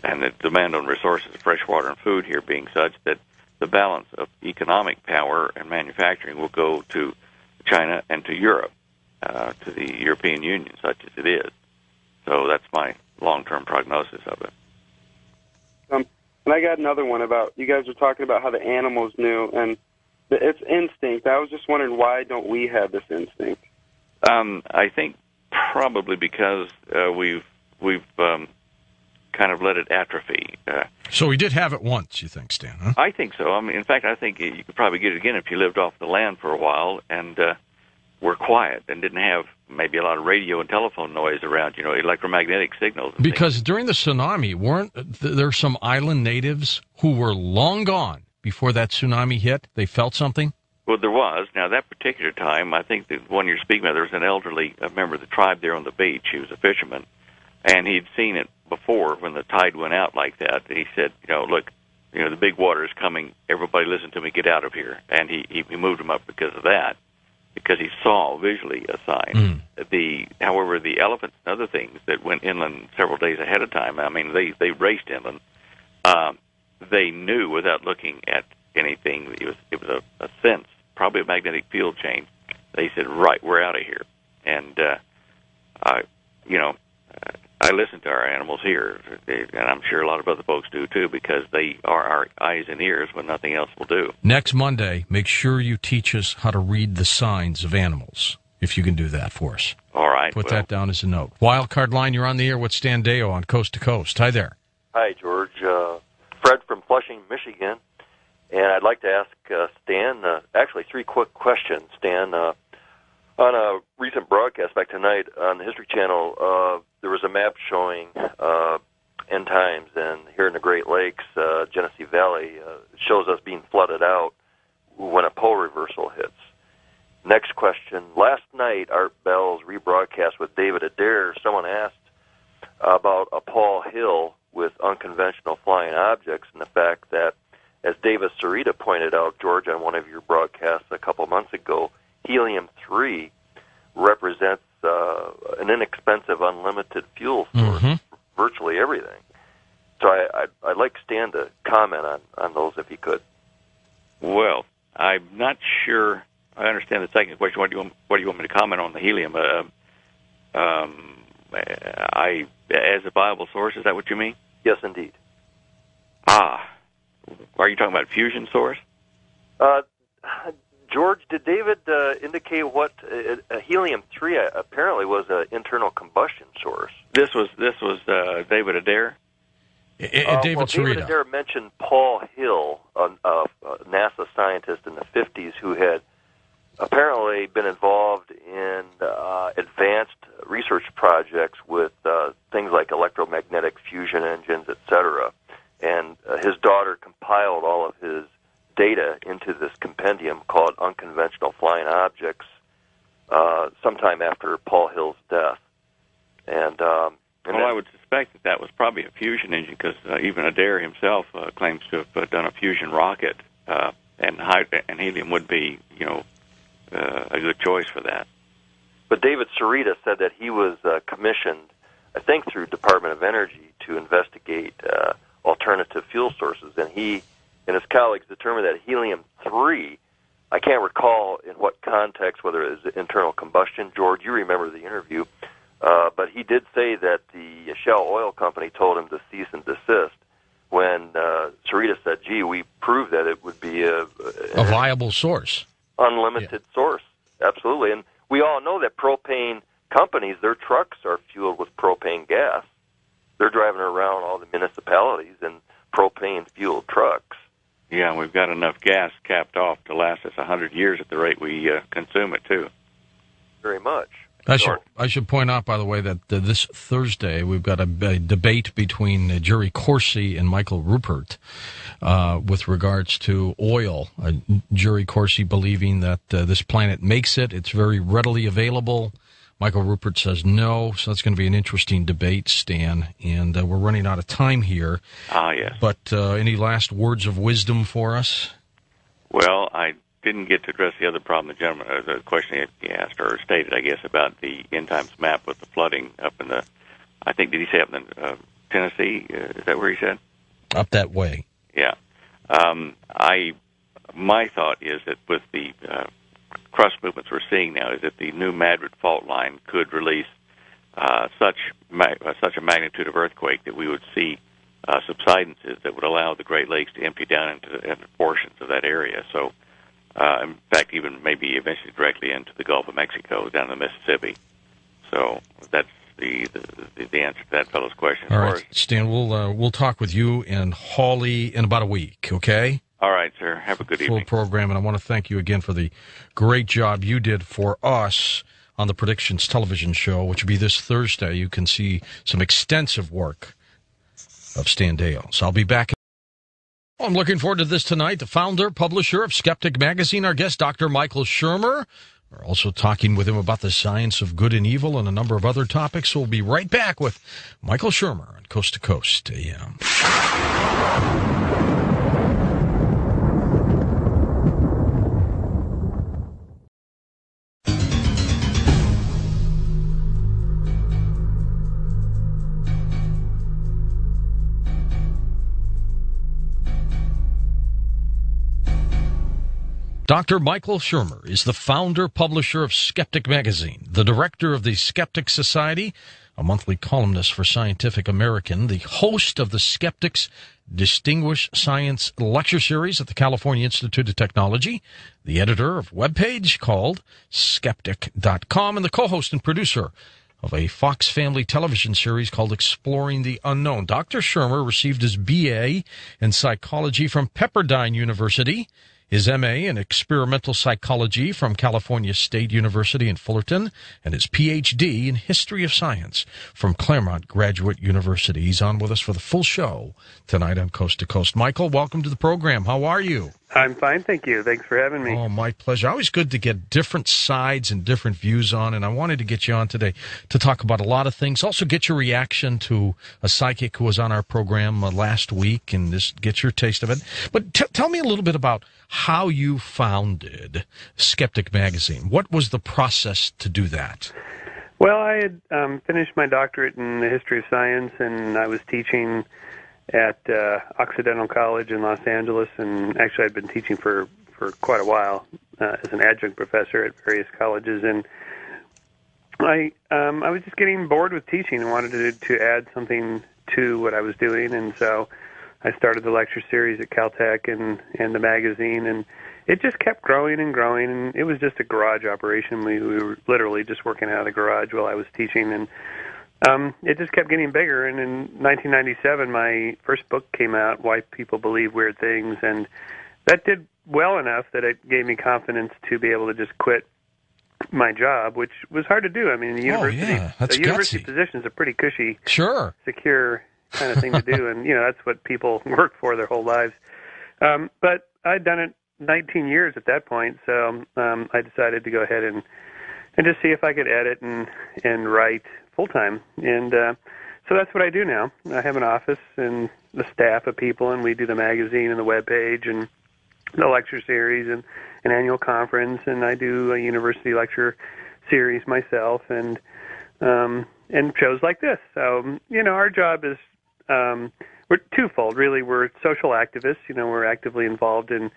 and the demand on resources, fresh water and food here being such that the balance of economic power and manufacturing will go to China and to Europe, to the European Union, such as it is. So that's my long-term prognosis of it.
And I got another one about, you guys were talking about how the animals knew, and it's instinct. I was just wondering, why don't we have this instinct?
I think probably because we've kind of let it atrophy.
So we did have it once, you think, Stan, huh?
I think so. I mean, in fact, I think you could probably get it again if you lived off the land for a while and were quiet and didn't have maybe a lot of radio and telephone noise around, electromagnetic signals.
Because during the tsunami, weren't there some island natives who were long gone before that tsunami hit? They felt something?
Well, there was. Now, that particular time, I think the one you're speaking about, there was an elderly member of the tribe there on the beach. He was a fisherman, and he'd seen it before when the tide went out like that. He said, look, the big water is coming. Everybody listen to me, get out of here. And he moved them up because of that. because he saw visually a sign. However, the elephants and other things that went inland several days ahead of time, I mean, they raced inland. They knew without looking at anything. It was a sense, probably a magnetic field change. They said, "Right, we're out of here." And I listen to our animals here, and I'm sure a lot of other folks do too, because they are our eyes and ears when nothing else will do.
Next Monday, make sure you teach us how to read the signs of animals, if you can do that for us.
All right.
Put that down as a note. Wildcard line, you're on the air with Stan Deyo on Coast to Coast. Hi there.
Hi, George. Fred from Flushing, Michigan. And I'd like to ask Stan, actually 3 quick questions, Stan. On a recent broadcast back tonight on the History Channel, there was a map showing end times, and here in the Great Lakes, Genesee Valley, shows us being flooded out when a pole reversal hits. Next question. Last night, Art Bell's rebroadcast with David Adair, someone asked about a Paul Hill with unconventional flying objects, and the fact that, as Davis Sarita pointed out, George, on one of your broadcasts a couple months ago, helium-3 represents an inexpensive, unlimited fuel source for virtually everything. So I'd like Stan to comment on those if he could.
Well, I'm not sure I understand the second question. What do you want me to comment on the helium? As a viable source, is that what you mean?
Yes, indeed.
Are you talking about fusion source?
George, did David indicate what helium-3 apparently was an internal combustion source?
This was David Adair.
David Sarita.
David Adair mentioned Paul Hill, a NASA scientist in the 50s who had apparently been involved in advanced research projects with things like electromagnetic fusion engines, etc. And his daughter compiled all of his data into this compendium called Unconventional Flying Objects sometime after Paul Hill's death.
I would suspect that was probably a fusion engine, because even Adair himself claims to have done a fusion rocket, and helium would be, a good choice for that.
But David Sarita said that he was commissioned, I think through Department of Energy, to investigate alternative fuel sources, and he and his colleagues determined that helium-3, I can't recall in what context, whether it was internal combustion. George, you remember the interview, but he did say that the Shell Oil Company told him to cease and desist when Sarita said, gee, we proved that it would be a
viable source.
Unlimited source, absolutely. And we all know that propane companies, their trucks are fueled with propane gas. They're driving around all the municipalities in propane-fueled trucks.
Yeah, we've got enough gas capped off to last us 100 years at the rate we consume it, too.
Very much.
I should point out, by the way, that this Thursday we've got a debate between Jerry Corsi and Michael Ruppert with regards to oil. Jerry Corsi believing that this planet makes it. It's very readily available. Michael Ruppert says no, so that's going to be an interesting debate, Stan. And we're running out of time here.
Yes.
But any last words of wisdom for us?
Well, I didn't get to address the other problem the question he asked, or stated, I guess, about the end times map with the flooding up in the, I think, did he say up in Tennessee? Is that where he said?
Up that way.
Yeah. My thought is that with the crust movements we're seeing now, is that the new Madrid fault line could release such a magnitude of earthquake that we would see subsidences that would allow the Great Lakes to empty down into portions of that area. So, in fact, even maybe eventually directly into the Gulf of Mexico, down the Mississippi. So that's the answer to that fellow's question.
All right, Stan, we'll talk with you and Hawley in about a week, okay?
All right, sir. Have a good evening.
Full program, and I want to thank you again for the great job you did for us on the Predictions television show, which will be this Thursday. You can see some extensive work of Stan Deyo. So I'll be back. I'm looking forward to this tonight. The founder, publisher of Skeptic Magazine, our guest, Dr. Michael Shermer. We're also talking with him about the science of good and evil and a number of other topics. So we'll be right back with Michael Shermer on Coast to Coast AM. Dr. Michael Shermer is the founder, publisher of Skeptic Magazine, the director of the Skeptic Society, a monthly columnist for Scientific American, the host of the Skeptics Distinguished Science Lecture Series at the California Institute of Technology, the editor of a webpage called skeptic.com, and the co-host and producer of a Fox Family television series called Exploring the Unknown. Dr. Shermer received his BA in psychology from Pepperdine University, his MA in experimental psychology from California State University in Fullerton, and his PhD in history of science from Claremont Graduate University. He's on with us for the full show tonight on Coast to Coast. Michael, welcome to the program. How are you?
I'm fine, thank you. Thanks for having me.
Oh, my pleasure. Always good to get different sides and different views on, and I wanted to get you on today to talk about a lot of things. Also get your reaction to a psychic who was on our program last week and just get your taste of it. But tell me a little bit about how you founded Skeptic Magazine. What was the process to do that?
Well, I had finished my doctorate in the history of science, and I was teaching at Occidental College in Los Angeles, and actually I'd been teaching for quite a while as an adjunct professor at various colleges, and I was just getting bored with teaching and wanted to add something to what I was doing, and so I started the lecture series at Caltech and the magazine, and it just kept growing and growing, and it was just a garage operation. We were literally just working out of the garage while I was teaching, and it just kept getting bigger, and in 1997, my first book came out, Why People Believe Weird Things, and that did well enough that it gave me confidence to be able to just quit my job, which was hard to do. I mean, the university position is a pretty cushy, secure kind of thing to do, and that's what people work for their whole lives. But I'd done it 19 years at that point, so I decided to go ahead and just see if I could edit and write full-time. And so that's what I do now. I have an office and a staff of people, and we do the magazine and the webpage and the lecture series and an annual conference, and I do a university lecture series myself and shows like this. So, our job is we're twofold, really. We're social activists. We're actively involved in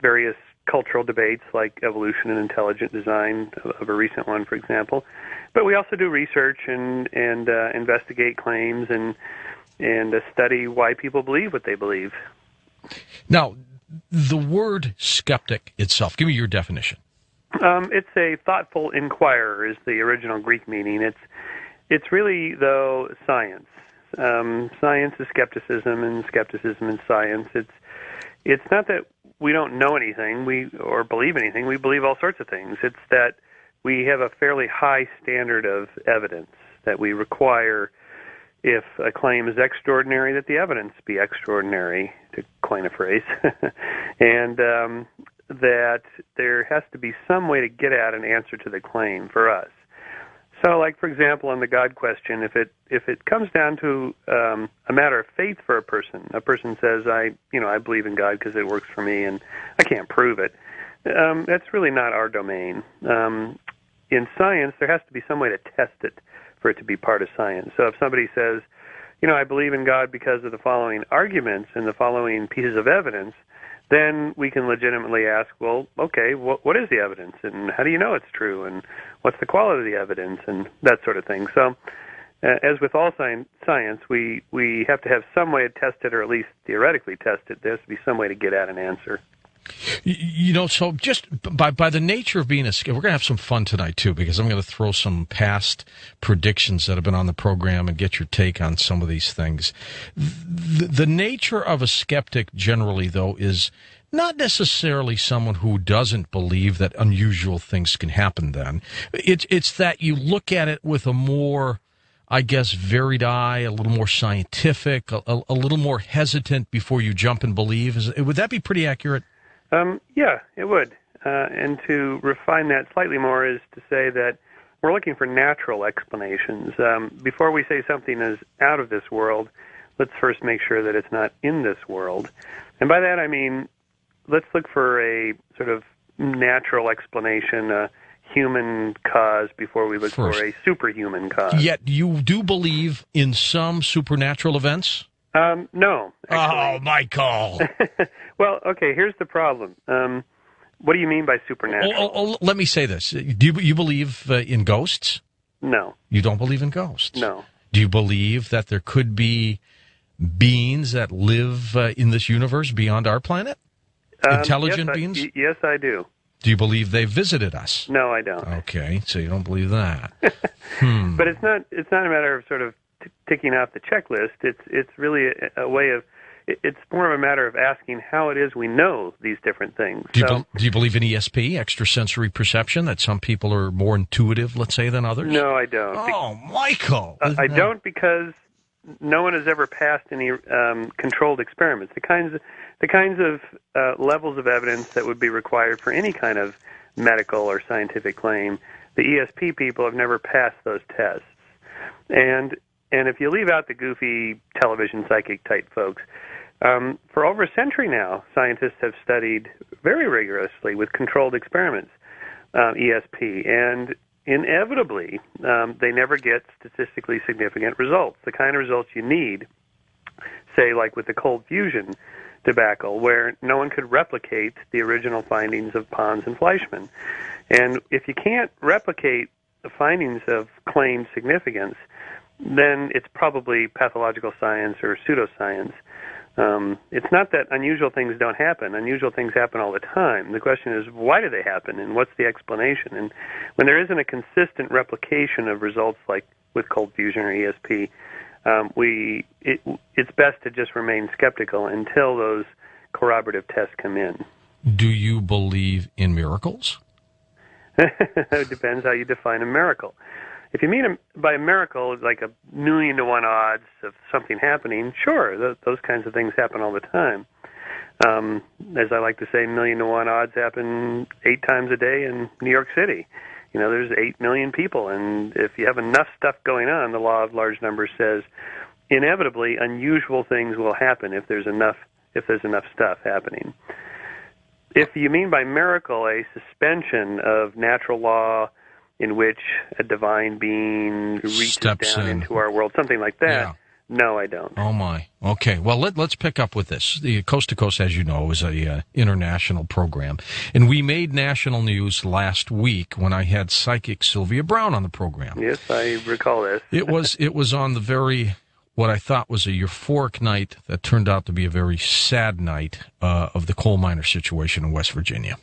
various cultural debates like evolution and intelligent design, of a recent one, for example. But we also do research and investigate claims and study why people believe what they believe.
Now, the word skeptic itself, give me your definition.
It's a thoughtful inquirer is the original Greek meaning. It's really, though, science. Science is skepticism, and skepticism is science. It's not that we don't know anything or believe anything. We believe all sorts of things. It's that we have a fairly high standard of evidence that we require. If a claim is extraordinary, that the evidence be extraordinary, to coin a phrase, and that there has to be some way to get at an answer to the claim for us. So, like, for example, on the God question, if it comes down to a matter of faith for a person says, I believe in God because it works for me, and I can't prove it. That's really not our domain. In science, there has to be some way to test it for it to be part of science. So if somebody says, I believe in God because of the following arguments and the following pieces of evidence, then we can legitimately ask, well, okay, what is the evidence, and how do you know it's true, and what's the quality of the evidence, and that sort of thing. So as with all science, we have to have some way to test it, or at least theoretically test it. There has to be some way to get at an answer.
So just by the nature of being a skeptic, we're going to have some fun tonight, too, because I'm going to throw some past predictions that have been on the program and get your take on some of these things. The nature of a skeptic generally, though, is not necessarily someone who doesn't believe that unusual things can happen then. It's that you look at it with a more, I guess, varied eye, a little more scientific, a little more hesitant before you jump and believe. Would that be pretty accurate?
Yeah, it would. And to refine that slightly more is to say that we're looking for natural explanations. Before we say something is out of this world, let's first make sure that it's not in this world. And by that I mean, let's look for a sort of natural explanation, a human cause, before we look for a superhuman cause.
Yet you do believe in some supernatural events?
No. Actually.
Oh, Michael.
Well, okay, here's the problem. What do you mean by supernatural?
Let me say this. Do you believe in ghosts?
No.
You don't believe in ghosts?
No.
Do you believe that there could be beings that live in this universe beyond our planet? Intelligent beings?
Yes, I do.
Do you believe they visited us?
No, I don't.
Okay, so you don't believe that.
But it's not a matter of sort of ticking off the checklist. It's really a way of. It's more of a matter of asking how it is we know these different things.
Do you believe in ESP, extrasensory perception, that some people are more intuitive, let's say, than others?
No, I don't.
Oh, Michael!
I don't, because no one has ever passed any controlled experiments. The kinds of levels of evidence that would be required for any kind of medical or scientific claim, the ESP people have never passed those tests. And if you leave out the goofy television psychic type folks, for over a century now, scientists have studied very rigorously with controlled experiments ESP, and inevitably they never get statistically significant results, the kind of results you need, say like with the cold fusion debacle, where no one could replicate the original findings of Pons and Fleischmann. And if you can't replicate the findings of claimed significance, then it's probably pathological science or pseudoscience. It's not that unusual things don't happen. Unusual things happen all the time. The question is, why do they happen, and what's the explanation? And when there isn't a consistent replication of results like with cold fusion or ESP, it's best to just remain skeptical until those corroborative tests come in.
Do you believe in miracles?
It depends how you define a miracle. If you mean by a miracle, like 1,000,000 to 1 odds of something happening, sure, those kinds of things happen all the time. As I like to say, 1,000,000 to 1 odds happen 8 times a day in New York City. You know, there's 8 million people, and if you have enough stuff going on, the law of large numbers says inevitably unusual things will happen if there's enough stuff happening. If you mean by miracle a suspension of natural law in which a divine being reaches down into our world, something like that. Yeah. No, I don't.
Oh, my. Okay, well, let's pick up with this. The Coast to Coast, as you know, is a international program. And we made national news last week when I had psychic Sylvia Brown on the program.
Yes, I recall this.
It was on the very, what I thought was a euphoric night that turned out to be a very sad night of the coal miner situation in West Virginia.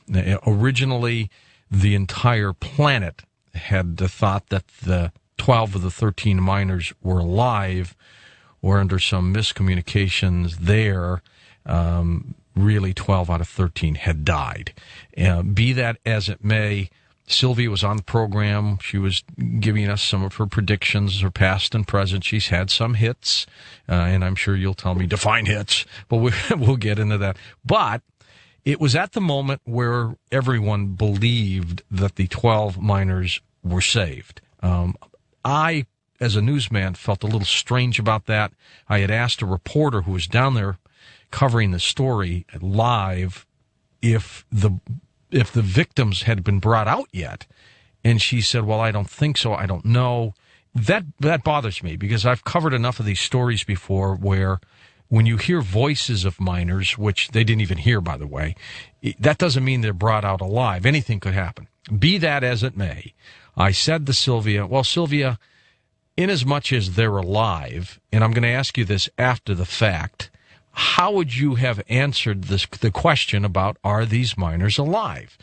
Originally, the entire planet had the thought that the 12 of the 13 miners were alive, or under some miscommunications there, really 12 out of 13 had died. Be that as it may, Sylvia was on the program. She was giving us some of her predictions, her past and present. She's had some hits, and I'm sure you'll tell me define hits, but we'll get into that. But it was at the moment where everyone believed that the 12 miners were saved. I, as a newsman, felt a little strange about that. I had asked a reporter who was down there covering the story live if the victims had been brought out yet. And she said, well, I don't think so. I don't know. That bothers me, because I've covered enough of these stories before where when you hear voices of miners, which they didn't even hear, by the way, that doesn't mean they're brought out alive. Anything could happen. Be that as it may, I said to Sylvia, well, Sylvia, inasmuch as they're alive, and I'm going to ask you this after the fact, how would you have answered the question about, are these miners alive?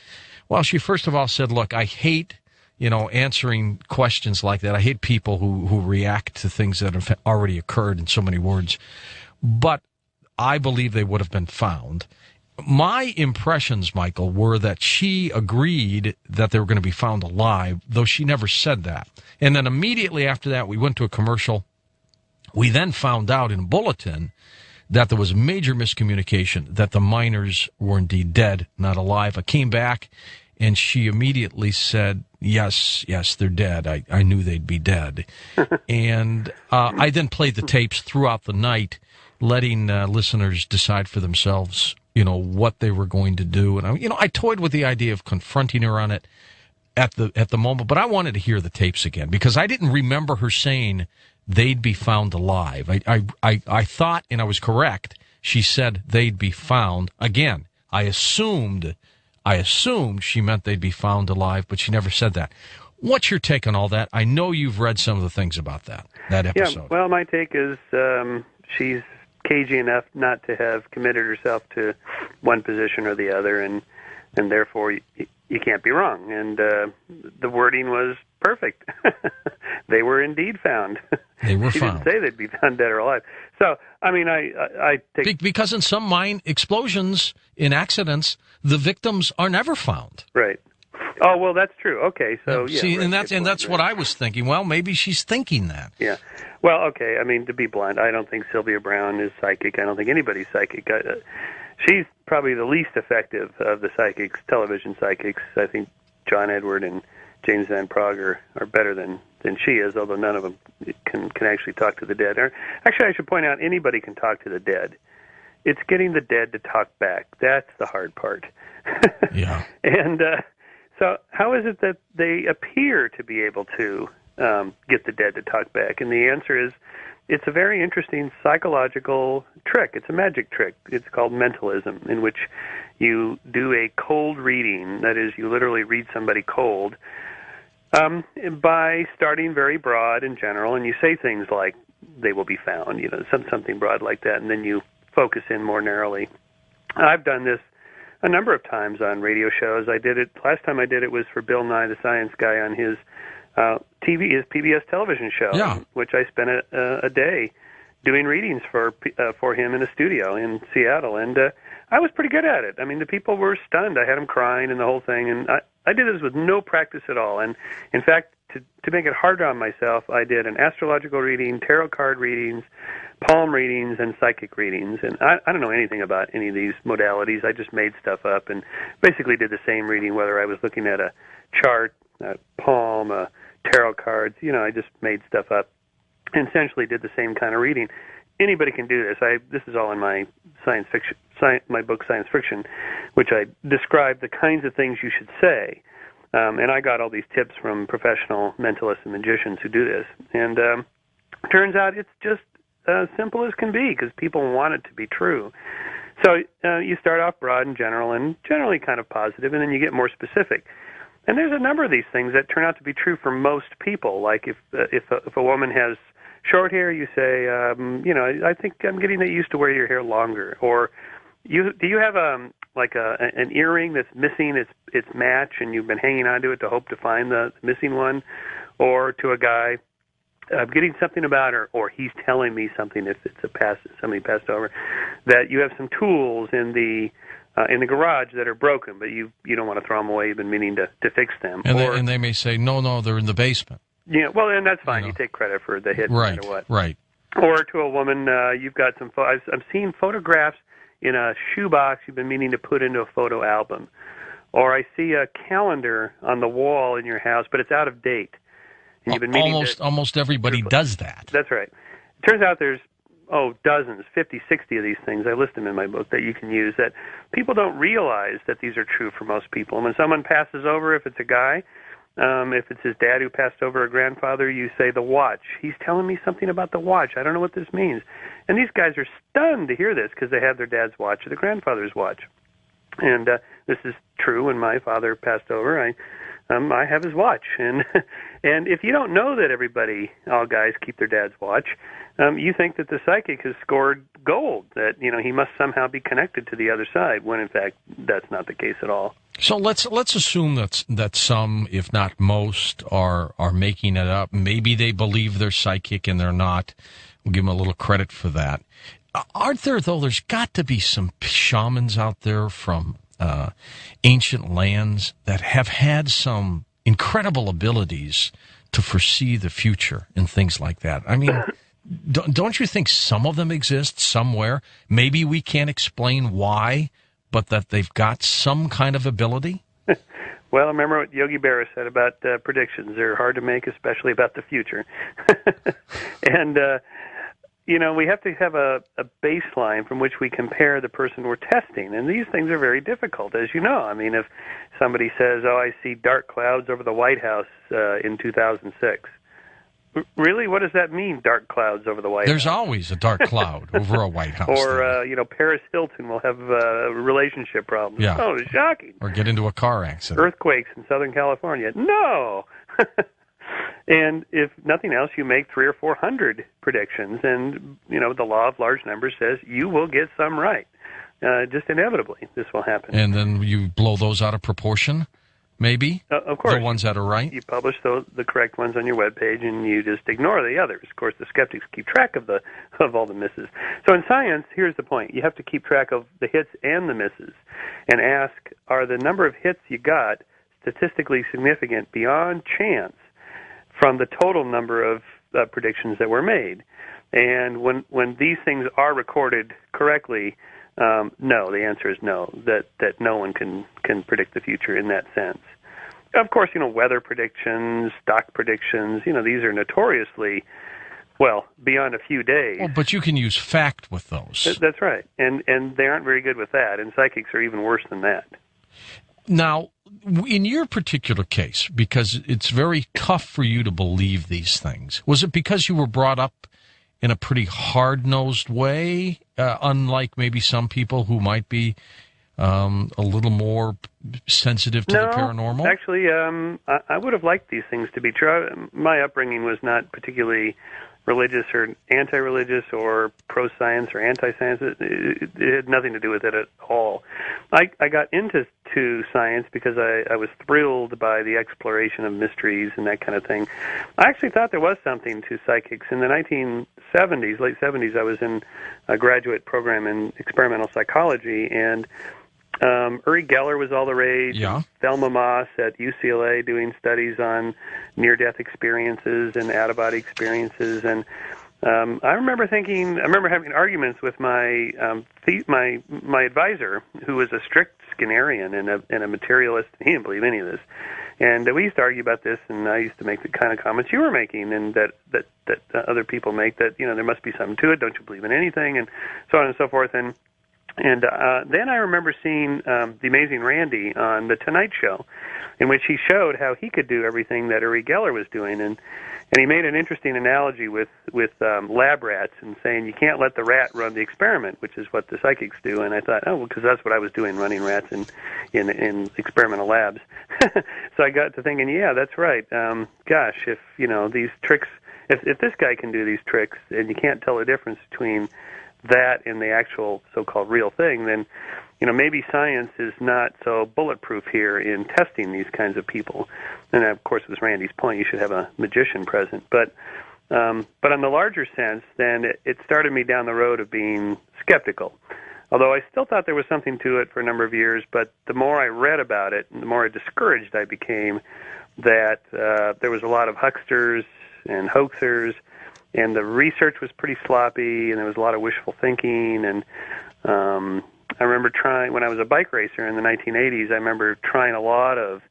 Well, she first of all said, look, I hate, answering questions like that. I hate people who react to things that have already occurred in so many words. But I believe they would have been found. My impressions, Michael, were that she agreed that they were going to be found alive, though she never said that. And then immediately after that, we went to a commercial. We then found out in a bulletin that there was a major miscommunication, that the miners were indeed dead, not alive. I came back, and she immediately said, yes, they're dead. I knew they'd be dead. And I then played the tapes throughout the night, letting listeners decide for themselves, what they were going to do. And I toyed with the idea of confronting her on it. at the moment, but I wanted to hear the tapes again because I didn't remember her saying they'd be found alive. I thought, and I was correct, she said they'd be found. Again, I assumed she meant they'd be found alive, but she never said that. What's your take on all that? I know you've read some of the things about that episode.
Yeah, well, my take is she's cagey enough not to have committed herself to one position or the other, and therefore you can't be wrong. And the wording was perfect. They were indeed found.
They were
she
found.
She didn't say they'd be found dead or alive. So, I mean, I take...
Because in some mine explosions, in accidents, the victims are never found.
Right. Oh, well, that's true. Okay, so yeah.
See,
right,
and that's what I was thinking. Well, maybe she's thinking that.
Yeah. Well, okay. I mean, to be blunt, I don't think Sylvia Browne is psychic. I don't think anybody's psychic. She's probably the least effective of the psychics, television psychics. I think John Edward and James Van Praagh are better than she is, although none of them can actually talk to the dead. Or, actually, I should point out, anybody can talk to the dead. It's getting the dead to talk back. That's the hard part.
Yeah.
And so how is it that they appear to be able to get the dead to talk back? And the answer is, it's a very interesting psychological trick. It's a magic trick. It's called mentalism, in which you do a cold reading. That is, you literally read somebody cold by starting very broad and general, and you say things like, they will be found, something broad like that, and then you focus in more narrowly. I've done this a number of times on radio shows. I did it, last time I did it was for Bill Nye the Science Guy on his his PBS television show, which I spent a day doing readings for him in a studio in Seattle, and I was pretty good at it. I mean, the people were stunned. I had them crying and the whole thing, and I did this with no practice at all. And in fact, to make it harder on myself, I did an astrological reading, tarot card readings, palm readings, and psychic readings. And I don't know anything about any of these modalities. I just made stuff up and basically did the same reading, whether I was looking at a chart, a palm, tarot cards. I just made stuff up and essentially did the same kind of reading. Anybody can do this. This is all in my science fiction, my book Science Fiction, which I describe the kinds of things you should say. And I got all these tips from professional mentalists and magicians who do this. And turns out it's just as simple as can be because people want it to be true. So you start off broad and general and generally kind of positive, and then you get more specific. And there's a number of these things that turn out to be true for most people. Like if a woman has short hair, you say, I think I'm getting used to wear your hair longer. Or do you have an earring that's missing its match, and you've been hanging on to it to hope to find the missing one? Or to a guy, I'm getting something about her, or he's telling me something if it's somebody passed over, that you have some tools in the garage that are broken, but you don't want to throw them away. You've been meaning to fix them.
And they may say, no, they're in the basement.
Yeah, well, and that's fine. You take credit for the hit,
right,
no matter what.
Right.
Or to a woman, you've got some. I'm seeing photographs in a shoebox you've been meaning to put into a photo album. Or I see a calendar on the wall in your house, but it's out of date. And you've been meaning
almost everybody does that.
That's right. It turns out there's dozens, 50, 60 of these things. I list them in my book that you can use that people don't realize that these are true for most people. And when someone passes over, if it's a guy, if it's his dad who passed over a grandfather, you say, the watch. He's telling me something about the watch. I don't know what this means. And these guys are stunned to hear this because they have their dad's watch or the grandfather's watch. And this is true. When my father passed over, I have his watch. And if you don't know that all guys keep their dad's watch, you think that the psychic has scored gold, that he must somehow be connected to the other side, when in fact that's not the case at all.
So let's assume that some, if not most, are making it up. Maybe they believe they're psychic and they're not. We'll give them a little credit for that. Aren't there, though? There's got to be some shamans out there from ancient lands that have had some incredible abilities to foresee the future and things like that. I mean, don't you think some of them exist somewhere? Maybe we can't explain why, but that they've got some kind of ability?
Well, remember what Yogi Berra said about predictions. They're hard to make, especially about the future. And we have to have a baseline from which we compare the person we're testing. And these things are very difficult, as you know. I mean, if somebody says, oh, I see dark clouds over the White House in 2006, really, what does that mean, dark clouds over the White
There's
House?
There's always a dark cloud over a White House.
Or, Paris Hilton will have relationship problems.
Yeah.
Oh, shocking.
Or get into a car accident.
Earthquakes in Southern California. No! And if nothing else, you make 300 or 400 predictions, and, the law of large numbers says you will get some right. Just inevitably, this will happen.
And then you blow those out of proportion? Maybe?
Of course.
The ones that are right?
You publish the correct ones on your webpage, and you just ignore the others. Of course, the skeptics keep track of all the misses. So in science, here's the point. You have to keep track of the hits and the misses and ask, are the number of hits you got statistically significant beyond chance from the total number of predictions that were made? And when these things are recorded correctly, no, the answer is no, that no one can predict the future in that sense. Of course, weather predictions, stock predictions, these are notoriously, beyond a few days.
Well, but you can use fact with those.
That's right. And they aren't very good with that, and psychics are even worse than that.
Now, in your particular case, because it's very tough for you to believe these things, was it because you were brought up in a pretty hard-nosed way, unlike maybe some people who might be a little more sensitive to the paranormal?
Actually, I would have liked these things to be true. My upbringing was not particularly religious or anti-religious or pro-science or anti-science. It had nothing to do with it at all. I got into science because I was thrilled by the exploration of mysteries and that kind of thing. I actually thought there was something to psychics. In the 1970s, late 70s, I was in a graduate program in experimental psychology, and Uri Geller was all the rage.
Yeah.
Thelma Moss at UCLA doing studies on near-death experiences and out-of-body experiences. And I remember having arguments with my advisor, who was a strict Skinnerian and a materialist. He didn't believe any of this. And we used to argue about this, and I used to make the kind of comments you were making and that other people make, that, there must be something to it, don't you believe in anything, and so on and so forth. And then I remember seeing The Amazing Randy on The Tonight Show, in which he showed how he could do everything that Uri Geller was doing, and he made an interesting analogy with lab rats and saying you can't let the rat run the experiment, which is what the psychics do. And I thought, because that's what I was doing, running rats in experimental labs. So I got to thinking, yeah, that's right. Gosh, if these tricks, if this guy can do these tricks, and you can't tell the difference between that and the actual so-called real thing, then maybe science is not so bulletproof here in testing these kinds of people. And of course, it was Randy's point, you should have a magician present. But on the larger sense, then it started me down the road of being skeptical. Although I still thought there was something to it for a number of years, but the more I read about it, and the more discouraged I became that there was a lot of hucksters and hoaxers, and the research was pretty sloppy, and there was a lot of wishful thinking. And I remember trying, when I was a bike racer in the 1980s, I remember trying a lot of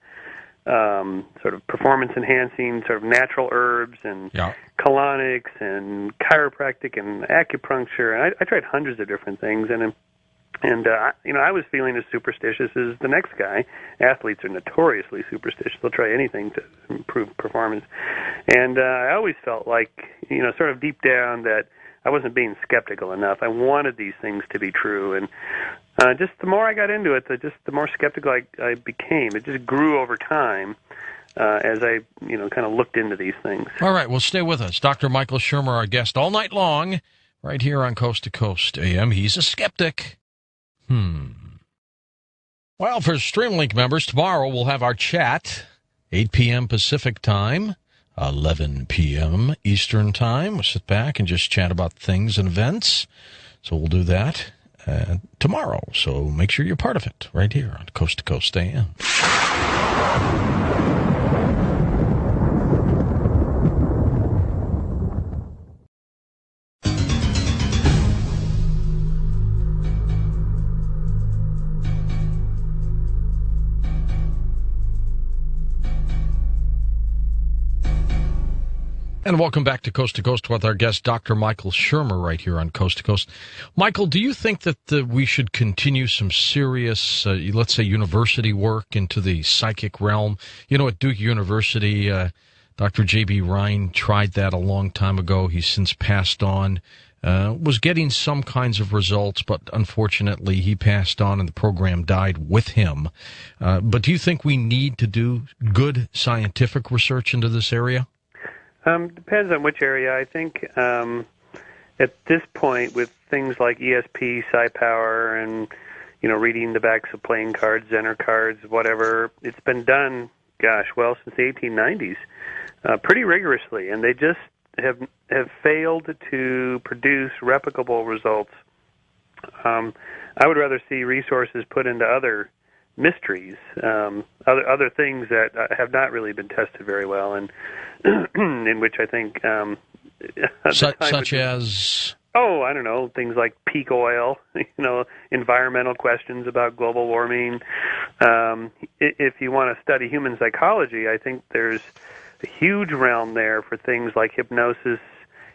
sort of performance-enhancing, sort of natural herbs and colonics and chiropractic and acupuncture. And I tried hundreds of different things, and I was feeling as superstitious as the next guy. Athletes are notoriously superstitious. They'll try anything to improve performance. And I always felt like, sort of deep down, that I wasn't being skeptical enough. I wanted these things to be true. And just the more I got into it, the more skeptical I became. It just grew over time as I, kind of looked into these things. All
right, well, stay with us. Dr. Michael Shermer, our guest all night long, right here on Coast to Coast AM. He's a skeptic. Well, for Streamlink members, tomorrow we'll have our chat, 8 p.m. Pacific time, 11 p.m. Eastern time. We'll sit back and just chat about things and events. So we'll do that tomorrow. So make sure you're part of it right here on Coast to Coast AM. And welcome back to Coast with our guest, Dr. Michael Shermer, right here on Coast to Coast. Michael, do you think that we should continue some serious, let's say, university work into the psychic realm? You know, at Duke University, Dr. J.B. Ryan tried that a long time ago. He's since passed on. Was getting some kinds of results, but unfortunately he passed on and the program died with him. But do you think we need to do good scientific research into this area?
Depends on which area. I think at this point, with things like ESP, Psi-Power, and reading the backs of playing cards, Zener cards, whatever, it's been done, since the 1890s, pretty rigorously, and they just have failed to produce replicable results. I would rather see resources put into other mysteries, other things that have not really been tested very well, and in which I think
such as
I don't know, things like peak oil, environmental questions about global warming. If you want to study human psychology, I think there's a huge realm there for things like hypnosis,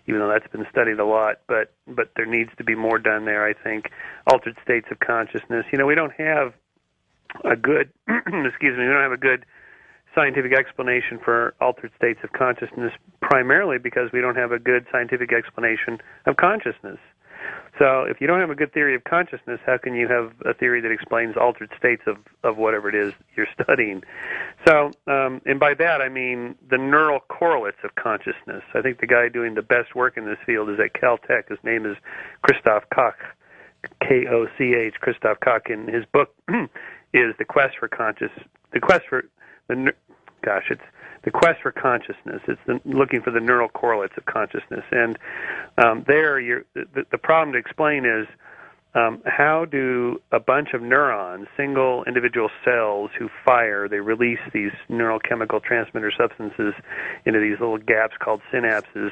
even though that's been studied a lot, but there needs to be more done there, I think. Altered states of consciousness. We don't have a good we don't have a good scientific explanation for altered states of consciousness, primarily because we don't have a good scientific explanation of consciousness. So if you don't have a good theory of consciousness, how can you have a theory that explains altered states of whatever it is you're studying? So, and by that I mean the neural correlates of consciousness. I think the guy doing the best work in this field is at Caltech. His name is Christoph Koch, K-O-C-H, Christoph Koch, and his book is The Quest for Consciousness. The Quest for Consciousness. It's looking for the neural correlates of consciousness. And the problem to explain is how do a bunch of neurons, single individual cells who fire, they release these neurochemical transmitter substances into these little gaps called synapses,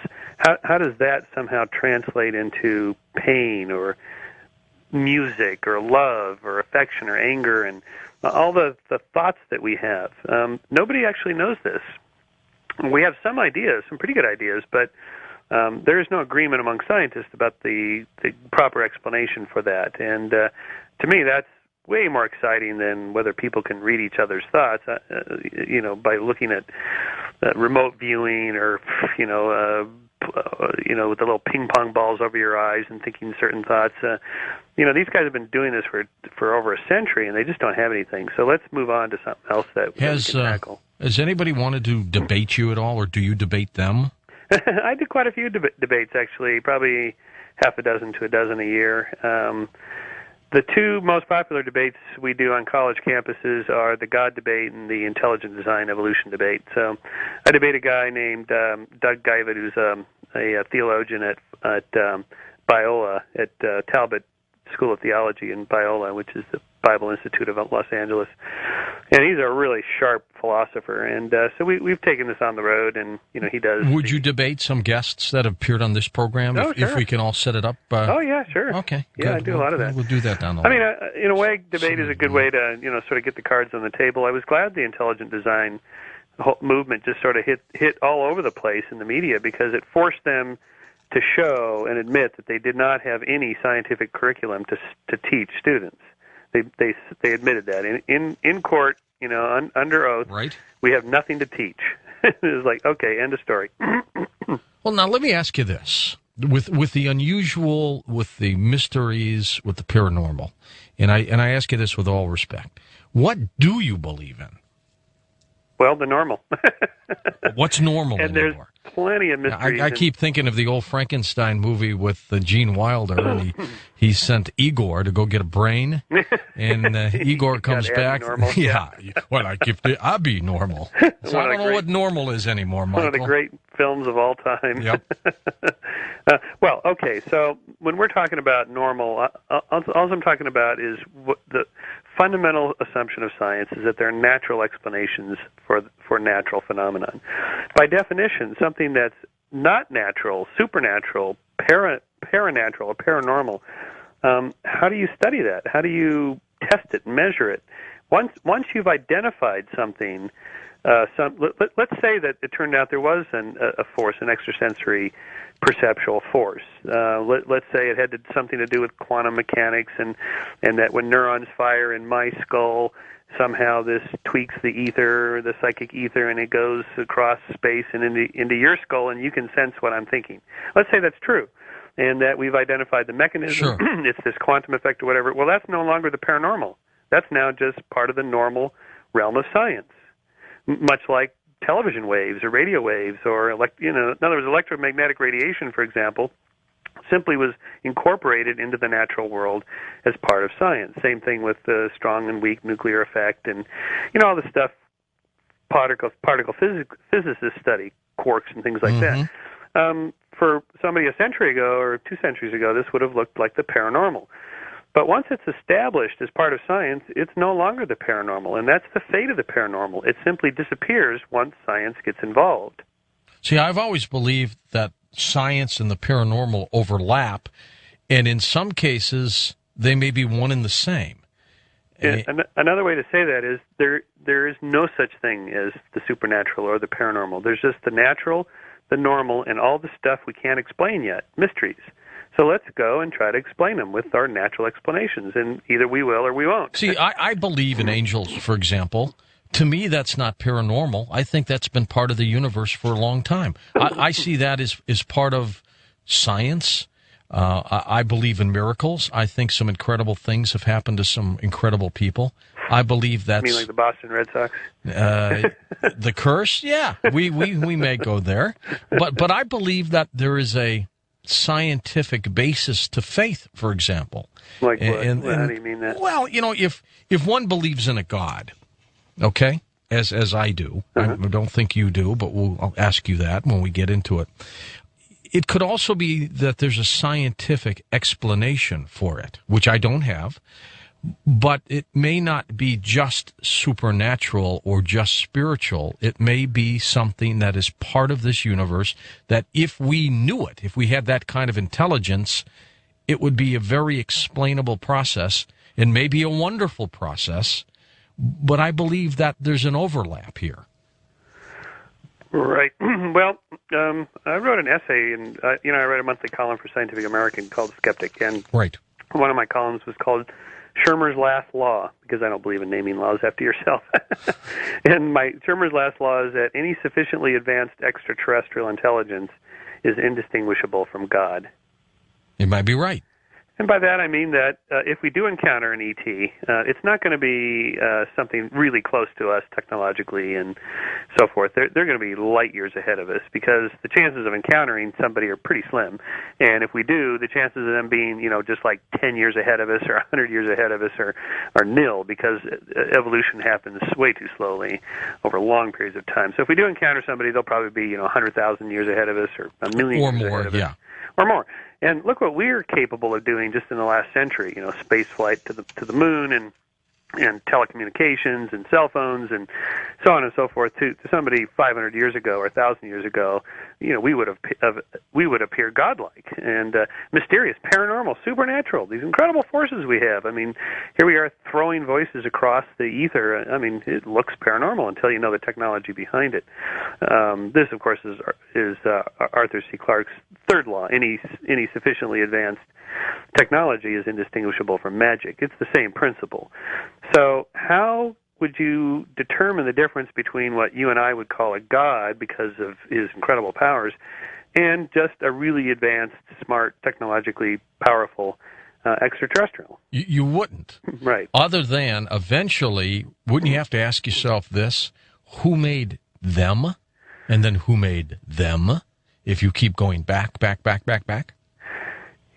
how does that somehow translate into pain or music or love or affection or anger and all the thoughts that we have? Nobody actually knows this. We have some ideas, some pretty good ideas, but there is no agreement among scientists about the proper explanation for that. And to me, that's way more exciting than whether people can read each other's thoughts, by looking at remote viewing or, with the little ping pong balls over your eyes and thinking certain thoughts. These guys have been doing this for over a century, and they just don't have anything. So let's move on to something else that we can tackle.
Has anybody wanted to debate you at all, or do you debate them?
I do quite a few debates, actually, probably half a dozen to a dozen a year. The two most popular debates we do on college campuses are the God debate and the intelligent design evolution debate. So I debate a guy named Doug Guyvet, who's a theologian at Biola, at Talbot School of Theology in Biola, which is the Bible Institute of Los Angeles. And he's a really sharp philosopher. And so we've taken this on the road, and he does.
Would you debate some guests that have appeared on this program if we can all set it up?
Oh, yeah, sure.
Okay,
yeah,
good.
I do a lot of that.
We'll do that down the line.
I mean, in a way, debate is a good way to, sort of get the cards on the table. I was glad the intelligent design whole movement just sort of hit all over the place in the media, because it forced them to show and admit that they did not have any scientific curriculum to teach students. They admitted that in court, under oath.
Right.
We have nothing to teach. It was like, okay, end of story.
Well, now let me ask you this: with the unusual, with the mysteries, with the paranormal, and I ask you this with all respect: what do you believe in?
Well, the normal.
What's normal
and
anymore?
There's plenty of mysteries.
I keep thinking of the old Frankenstein movie with Gene Wilder, and he sent Igor to go get a brain, and Igor comes back. Yeah. Well, I'll be normal. So I don't know what normal is anymore, Michael.
One of the great films of all time.
Yep.
Well, okay, so when we're talking about normal, all I'm talking about is what the fundamental assumption of science is that there are natural explanations for natural phenomenon. By definition, something that's not natural, supernatural, paranatural, or paranormal, how do you study that? How do you test it, measure it? Once you've identified something, let's say that it turned out there was a force, an extrasensory perceptual force. Let's say it had something to do with quantum mechanics, and that when neurons fire in my skull, somehow this tweaks the ether, the psychic ether, and it goes across space and into your skull, and you can sense what I'm thinking. Let's say that's true, and that we've identified the mechanism.
Sure.
It's this quantum effect or whatever. Well, that's no longer the paranormal. That's now just part of the normal realm of science, much like television waves or radio waves, or in other words, electromagnetic radiation, for example, simply was incorporated into the natural world as part of science. Same thing with the strong and weak nuclear effect, and all the stuff particle physicists study, quarks and things like that. For somebody a century ago or 2 centuries ago, this would have looked like the paranormal. But once it's established as part of science, it's no longer the paranormal, and that's the fate of the paranormal. It simply disappears once science gets involved.
See, I've always believed that science and the paranormal overlap, and in some cases, they may be one and the same.
Another way to say that is there is no such thing as the supernatural or the paranormal. There's just the natural, the normal, and all the stuff we can't explain yet, mysteries. So let's go and try to explain them with our natural explanations, and either we will or we won't.
See, I believe in angels, for example. To me, that's not paranormal. I think that's been part of the universe for a long time. I see that as part of science. I believe in miracles. I think some incredible things have happened to some incredible people. I believe that's...
You mean like the Boston Red Sox?
The curse? Yeah, we may go there. But I believe that there is a scientific basis to faith, for example.
Like what? How do you mean that?
Well, if one believes in a God, okay, as I do, I don't think you do, but I'll ask you that when we get into it. It could also be that there's a scientific explanation for it, which I don't have, but it may not be just supernatural or just spiritual. It may be something that is part of this universe that if we knew it, if we had that kind of intelligence, it would be a very explainable process and maybe a wonderful process. But I believe that there's an overlap here.
Right. Well, I wrote an essay, and I write a monthly column for Scientific American called Skeptic, and
right.
One of my columns was called Shermer's Last Law, because I don't believe in naming laws after yourself. And my Shermer's Last Law is that any sufficiently advanced extraterrestrial intelligence is indistinguishable from God.
You might be right.
And by that I mean that if we do encounter an ET, it's not going to be something really close to us technologically and so forth. They're going to be light years ahead of us, because the chances of encountering somebody are pretty slim. And if we do, the chances of them being, just like 10 years ahead of us or 100 years ahead of us are nil, because evolution happens way too slowly over long periods of time. So if we do encounter somebody, they'll probably be 100,000 years ahead of us, or a million
or
years
more,
ahead of us.
yeah.
Or more. And look what we're capable of doing just in the last century. Space flight to the moon, and telecommunications and cell phones and so on and so forth. To somebody 500 years ago or 1,000 years ago, we would appear godlike and mysterious, paranormal, supernatural. These incredible forces we have. I mean, here we are throwing voices across the ether. I mean, it looks paranormal until you know the technology behind it. This, of course, is Arthur C. Clarke's third law. Any sufficiently advanced technology is indistinguishable from magic. It's the same principle. So how would you determine the difference between what you and I would call a god because of his incredible powers and just a really advanced, smart, technologically powerful extraterrestrial?
You wouldn't.
Right.
Other than, eventually, wouldn't you have to ask yourself this, who made them? And then who made them? If you keep going back.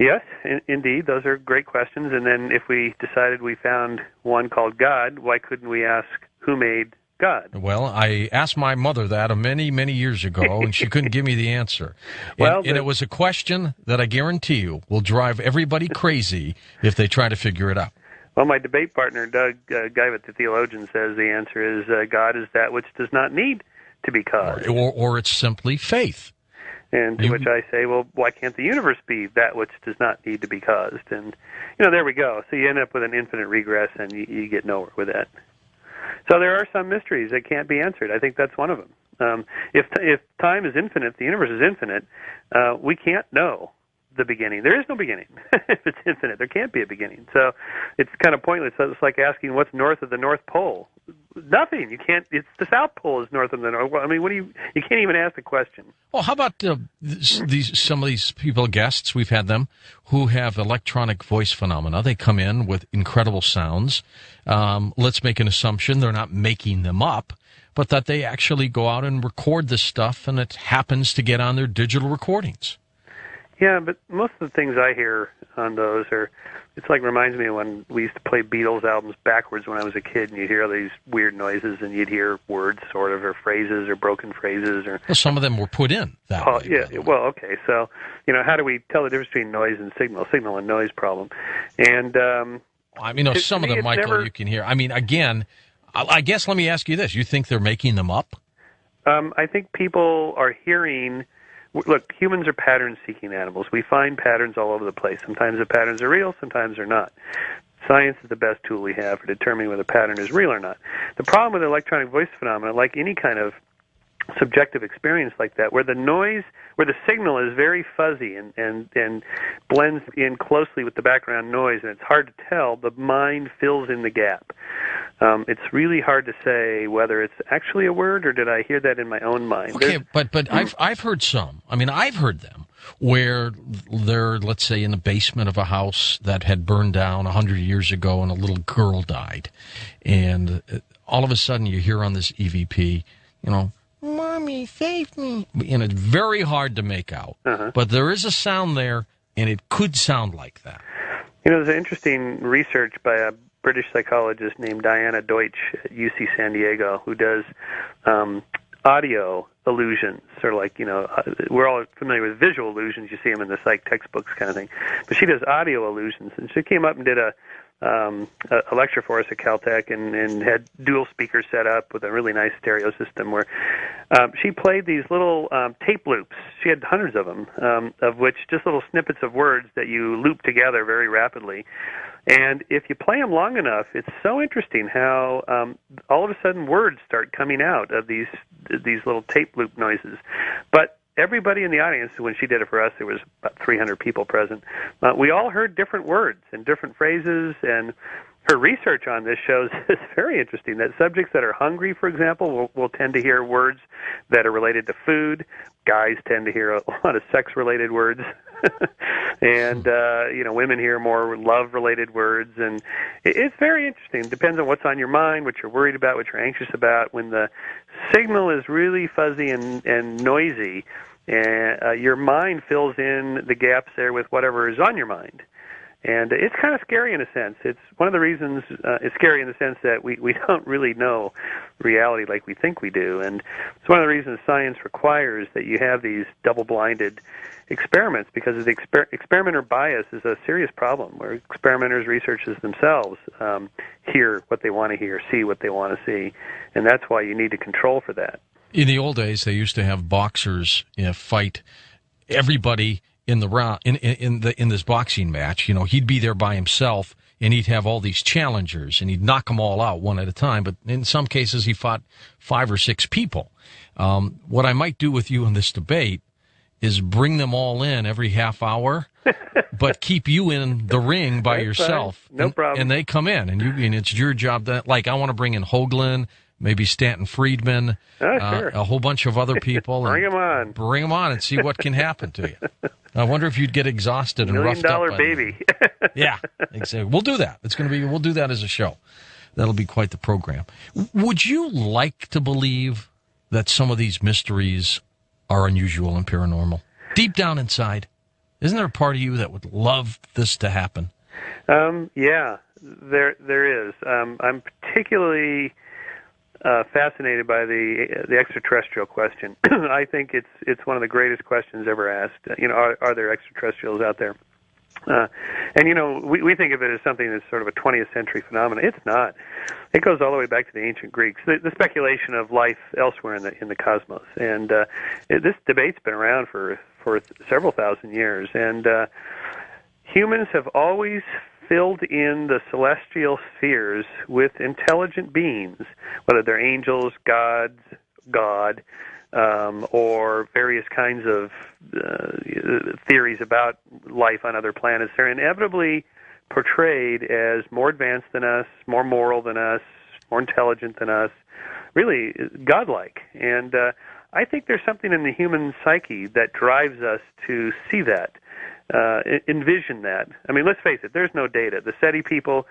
Yes, indeed. Those are great questions. And then if we decided we found one called God, why couldn't we ask who made God?
Well, I asked my mother that many, many years ago, and she couldn't give me the answer. And it was a question that I guarantee you will drive everybody crazy if they try to figure it out.
Well, my debate partner, Doug Geivett, the theologian, says the answer is God is that which does not need to be caused.
Or it's simply faith.
And to which I say, well, why can't the universe be that which does not need to be caused? And, there we go. So you end up with an infinite regress, and you get nowhere with that. So there are some mysteries that can't be answered. I think that's one of them. If time is infinite, the universe is infinite, we can't know the beginning. There is no beginning. If it's infinite, there can't be a beginning. So it's kind of pointless. It's like asking what's north of the North Pole. Nothing. You can't. It's the South Pole is north of the North. I mean, what do you? You can't even ask the question.
Well, how about some of these people, guests, we've had them, who have electronic voice phenomena. They come in with incredible sounds. Let's make an assumption they're not making them up, but that they actually go out and record this stuff, and it happens to get on their digital recordings.
Yeah, but most of the things I hear on those are, it's like reminds me of when we used to play Beatles albums backwards when I was a kid, and you'd hear all these weird noises, and you'd hear words, sort of, or phrases, or broken phrases, or.
Well, some of them were put in that way.
Yeah. Well, okay. So, how do we tell the difference between noise and signal and noise problem? And
I mean, some of them, Michael, you can hear. I mean, again, I guess let me ask you this: you think they're making them up?
I think people are hearing. Look, humans are pattern-seeking animals. We find patterns all over the place. Sometimes the patterns are real, sometimes they're not. Science is the best tool we have for determining whether a pattern is real or not. The problem with electronic voice phenomena, like any kind of subjective experience like that, where the signal is very fuzzy and blends in closely with the background noise, and it's hard to tell, the mind fills in the gap. It's really hard to say whether it's actually a word or did I hear that in my own mind.
Okay, but I've heard some. I mean, I've heard them where they're, let's say, in the basement of a house that had burned down 100 years ago, and a little girl died, and all of a sudden you hear on this EVP, "Mommy, save me," and it's very hard to make out. But there is a sound there, and it could sound like that.
There's an interesting research by a British psychologist named Diana Deutsch at UC San Diego, who does audio illusions, sort of like, we're all familiar with visual illusions. You see them in the psych textbooks kind of thing. But she does audio illusions, and she came up and did a lecture for us at Caltech and had dual speakers set up with a really nice stereo system where she played these little tape loops. She had hundreds of them, of which just little snippets of words that you loop together very rapidly. And if you play them long enough, it's so interesting how all of a sudden words start coming out of these little tape loop noises. But everybody in the audience, when she did it for us, there was about 300 people present. We all heard different words and different phrases, and her research on this shows it's very interesting that subjects that are hungry, for example, will tend to hear words that are related to food. Guys tend to hear a lot of sex-related words. And, women hear more love-related words. And it's very interesting. It depends on what's on your mind, what you're worried about, what you're anxious about. When the signal is really fuzzy and noisy, your mind fills in the gaps there with whatever is on your mind. And it's kind of scary in a sense. It's one of the reasons it's scary in the sense that we don't really know reality like we think we do. And it's one of the reasons science requires that you have these double-blinded experiments, because the experimenter bias is a serious problem where experimenters, researchers themselves hear what they want to hear, see what they want to see. And that's why you need to control for that.
In the old days, they used to have boxers fight everybody in the round in this boxing match. He'd be there by himself, and he'd have all these challengers, and he'd knock them all out one at a time. But in some cases, he fought 5 or 6 people. What I might do with you in this debate is bring them all in every half hour, but keep you in the ring by yourself.
Fine. No problem.
And they come in, and it's your job. I want to bring in Hoagland, maybe Stanton Friedman,
sure.
A whole bunch of other people.
Bring them on.
Bring them on and see what can happen to you. I wonder if you'd get exhausted and roughed up.
$1 million baby.
Yeah, exactly. We'll do that. We'll do that as a show. That'll be quite the program. Would you like to believe that some of these mysteries are unusual and paranormal? Deep down inside, isn't there a part of you that would love this to happen?
Yeah, there is. I'm particularly fascinated by the extraterrestrial question. I think it's one of the greatest questions ever asked. Are there extraterrestrials out there? And we think of it as something that's sort of a 20th century phenomenon. It's not. It goes all the way back to the ancient Greeks. The speculation of life elsewhere in the cosmos, and this debate's been around for several thousand years. And humans have always filled in the celestial spheres with intelligent beings, whether they're angels, gods, God, or various kinds of theories about life on other planets, they're inevitably portrayed as more advanced than us, more moral than us, more intelligent than us, really godlike. And I think there's something in the human psyche that drives us to see that, envision that. I mean, let's face it, there's no data. The SETI people,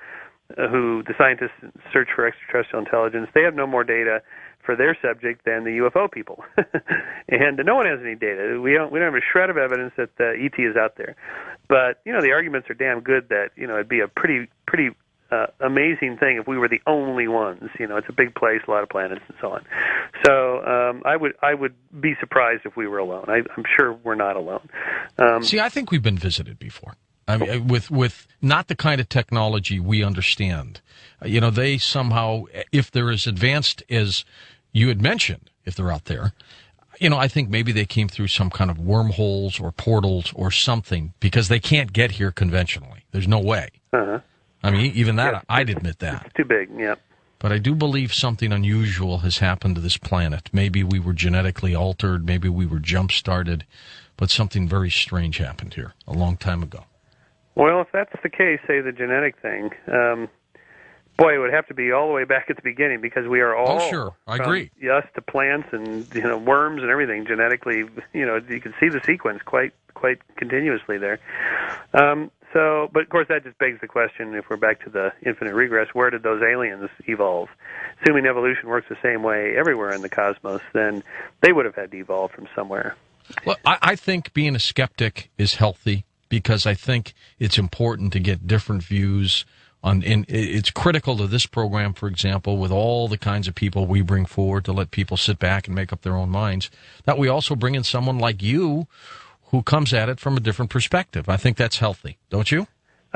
the scientists search for extraterrestrial intelligence, they have no more data for their subject than the UFO people. And no one has any data. We don't have a shred of evidence that ET is out there. But, the arguments are damn good that, it'd be a pretty amazing thing if we were the only ones. It's a big place, a lot of planets, and so on. So I would be surprised if we were alone. I'm sure we're not alone.
See, I think we've been visited before. I mean, with not the kind of technology we understand. They somehow, if they're as advanced as you had mentioned, if they're out there, I think maybe they came through some kind of wormholes or portals or something, because they can't get here conventionally. There's no way.
Uh-huh.
I mean, even that, yeah, I'd admit that.
It's too big, yeah.
But I do believe something unusual has happened to this planet. Maybe we were genetically altered, maybe we were jump-started, but something very strange happened here a long time ago.
Well, if that's the case, say the genetic thing, boy, it would have to be all the way back at the beginning, because we are all,
oh, sure, I agree,
us to plants and worms and everything genetically. You can see the sequence quite continuously there. But of course that just begs the question: if we're back to the infinite regress, where did those aliens evolve? Assuming evolution works the same way everywhere in the cosmos, then they would have had to evolve from somewhere.
Well, I think being a skeptic is healthy, because I think it's important to get different views on, and it's critical to this program, for example, with all the kinds of people we bring forward to let people sit back and make up their own minds, that we also bring in someone like you who comes at it from a different perspective. I think that's healthy, don't you?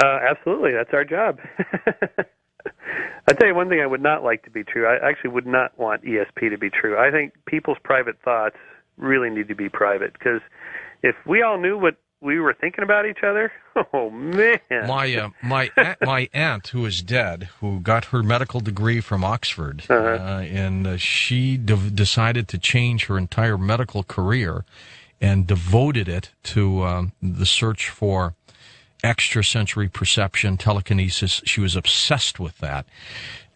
Absolutely. That's our job. I'll tell you one thing I would not like to be true. I actually would not want ESP to be true. I think people's private thoughts really need to be private, because if we all knew what we were thinking about each other, oh, man.
My aunt, who is dead, who got her medical degree from Oxford, and she decided to change her entire medical career and devoted it to the search for extrasensory perception, telekinesis. She was obsessed with that.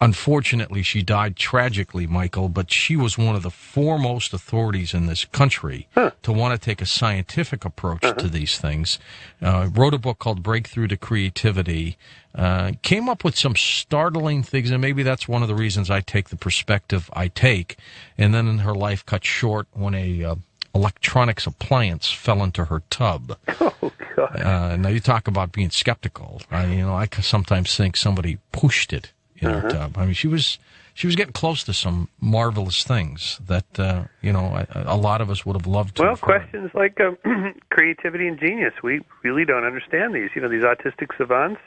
Unfortunately, she died tragically, Michael, but she was one of the foremost authorities in this country to want to take a scientific approach to these things. Wrote a book called Breakthrough to Creativity, came up with some startling things, and maybe that's one of the reasons I take the perspective I take. And then in her life cut short when a electronics appliance fell into her tub.
Oh, God.
Now, you talk about being skeptical. I sometimes think somebody pushed it in her tub. I mean, she was getting close to some marvelous things that, a lot of us would have loved to.
Well, questions like creativity and genius, we really don't understand these. These autistic savants,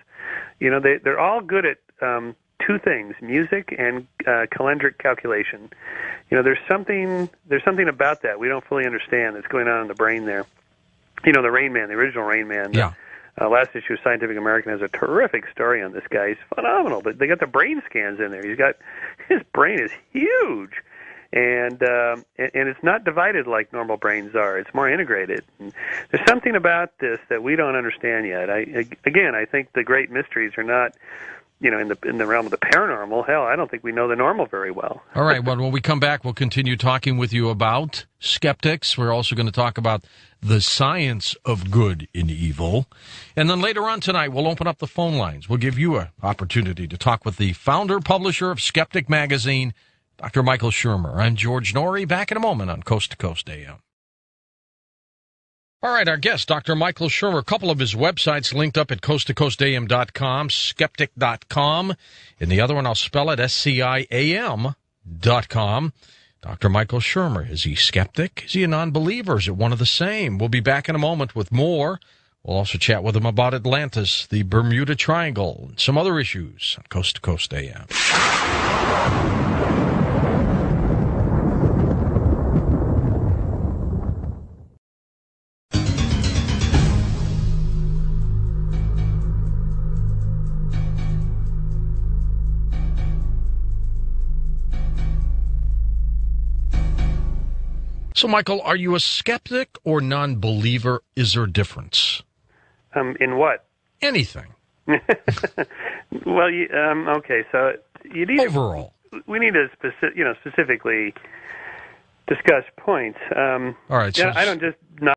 they're all good at two things: music and calendric calculation. There's something about that we don't fully understand that's going on in the brain there. The Rain Man, the original Rain Man.
Yeah.
Last issue of Scientific American has a terrific story on this guy. He's phenomenal, but they got the brain scans in there. His brain is huge, and it's not divided like normal brains are. It's more integrated. And there's something about this that we don't understand yet. I think the great mysteries are not, in the realm of the paranormal. Hell, I don't think we know the normal very well.
All right. Well, when we come back, we'll continue talking with you about skeptics. We're also going to talk about the science of good and evil. And then later on tonight, we'll open up the phone lines. We'll give you an opportunity to talk with the founder, publisher of Skeptic Magazine, Dr. Michael Shermer. I'm George Norrie. Back in a moment on Coast to Coast AM. All right, our guest, Dr. Michael Shermer, a couple of his websites linked up at coasttocoastam.com, skeptic.com, and the other one, I'll spell it, SCIAM.com. Dr. Michael Shermer, is he skeptic? Is he a non-believer? Is it one of the same? We'll be back in a moment with more. We'll also chat with him about Atlantis, the Bermuda Triangle, and some other issues on Coast to Coast AM. So, Michael, are you a skeptic or non-believer? Is there a difference?
In what?
Anything.
Well, okay, so you need
overall.
We need to specifically discuss points.
All right.
Yeah,
So
I don't just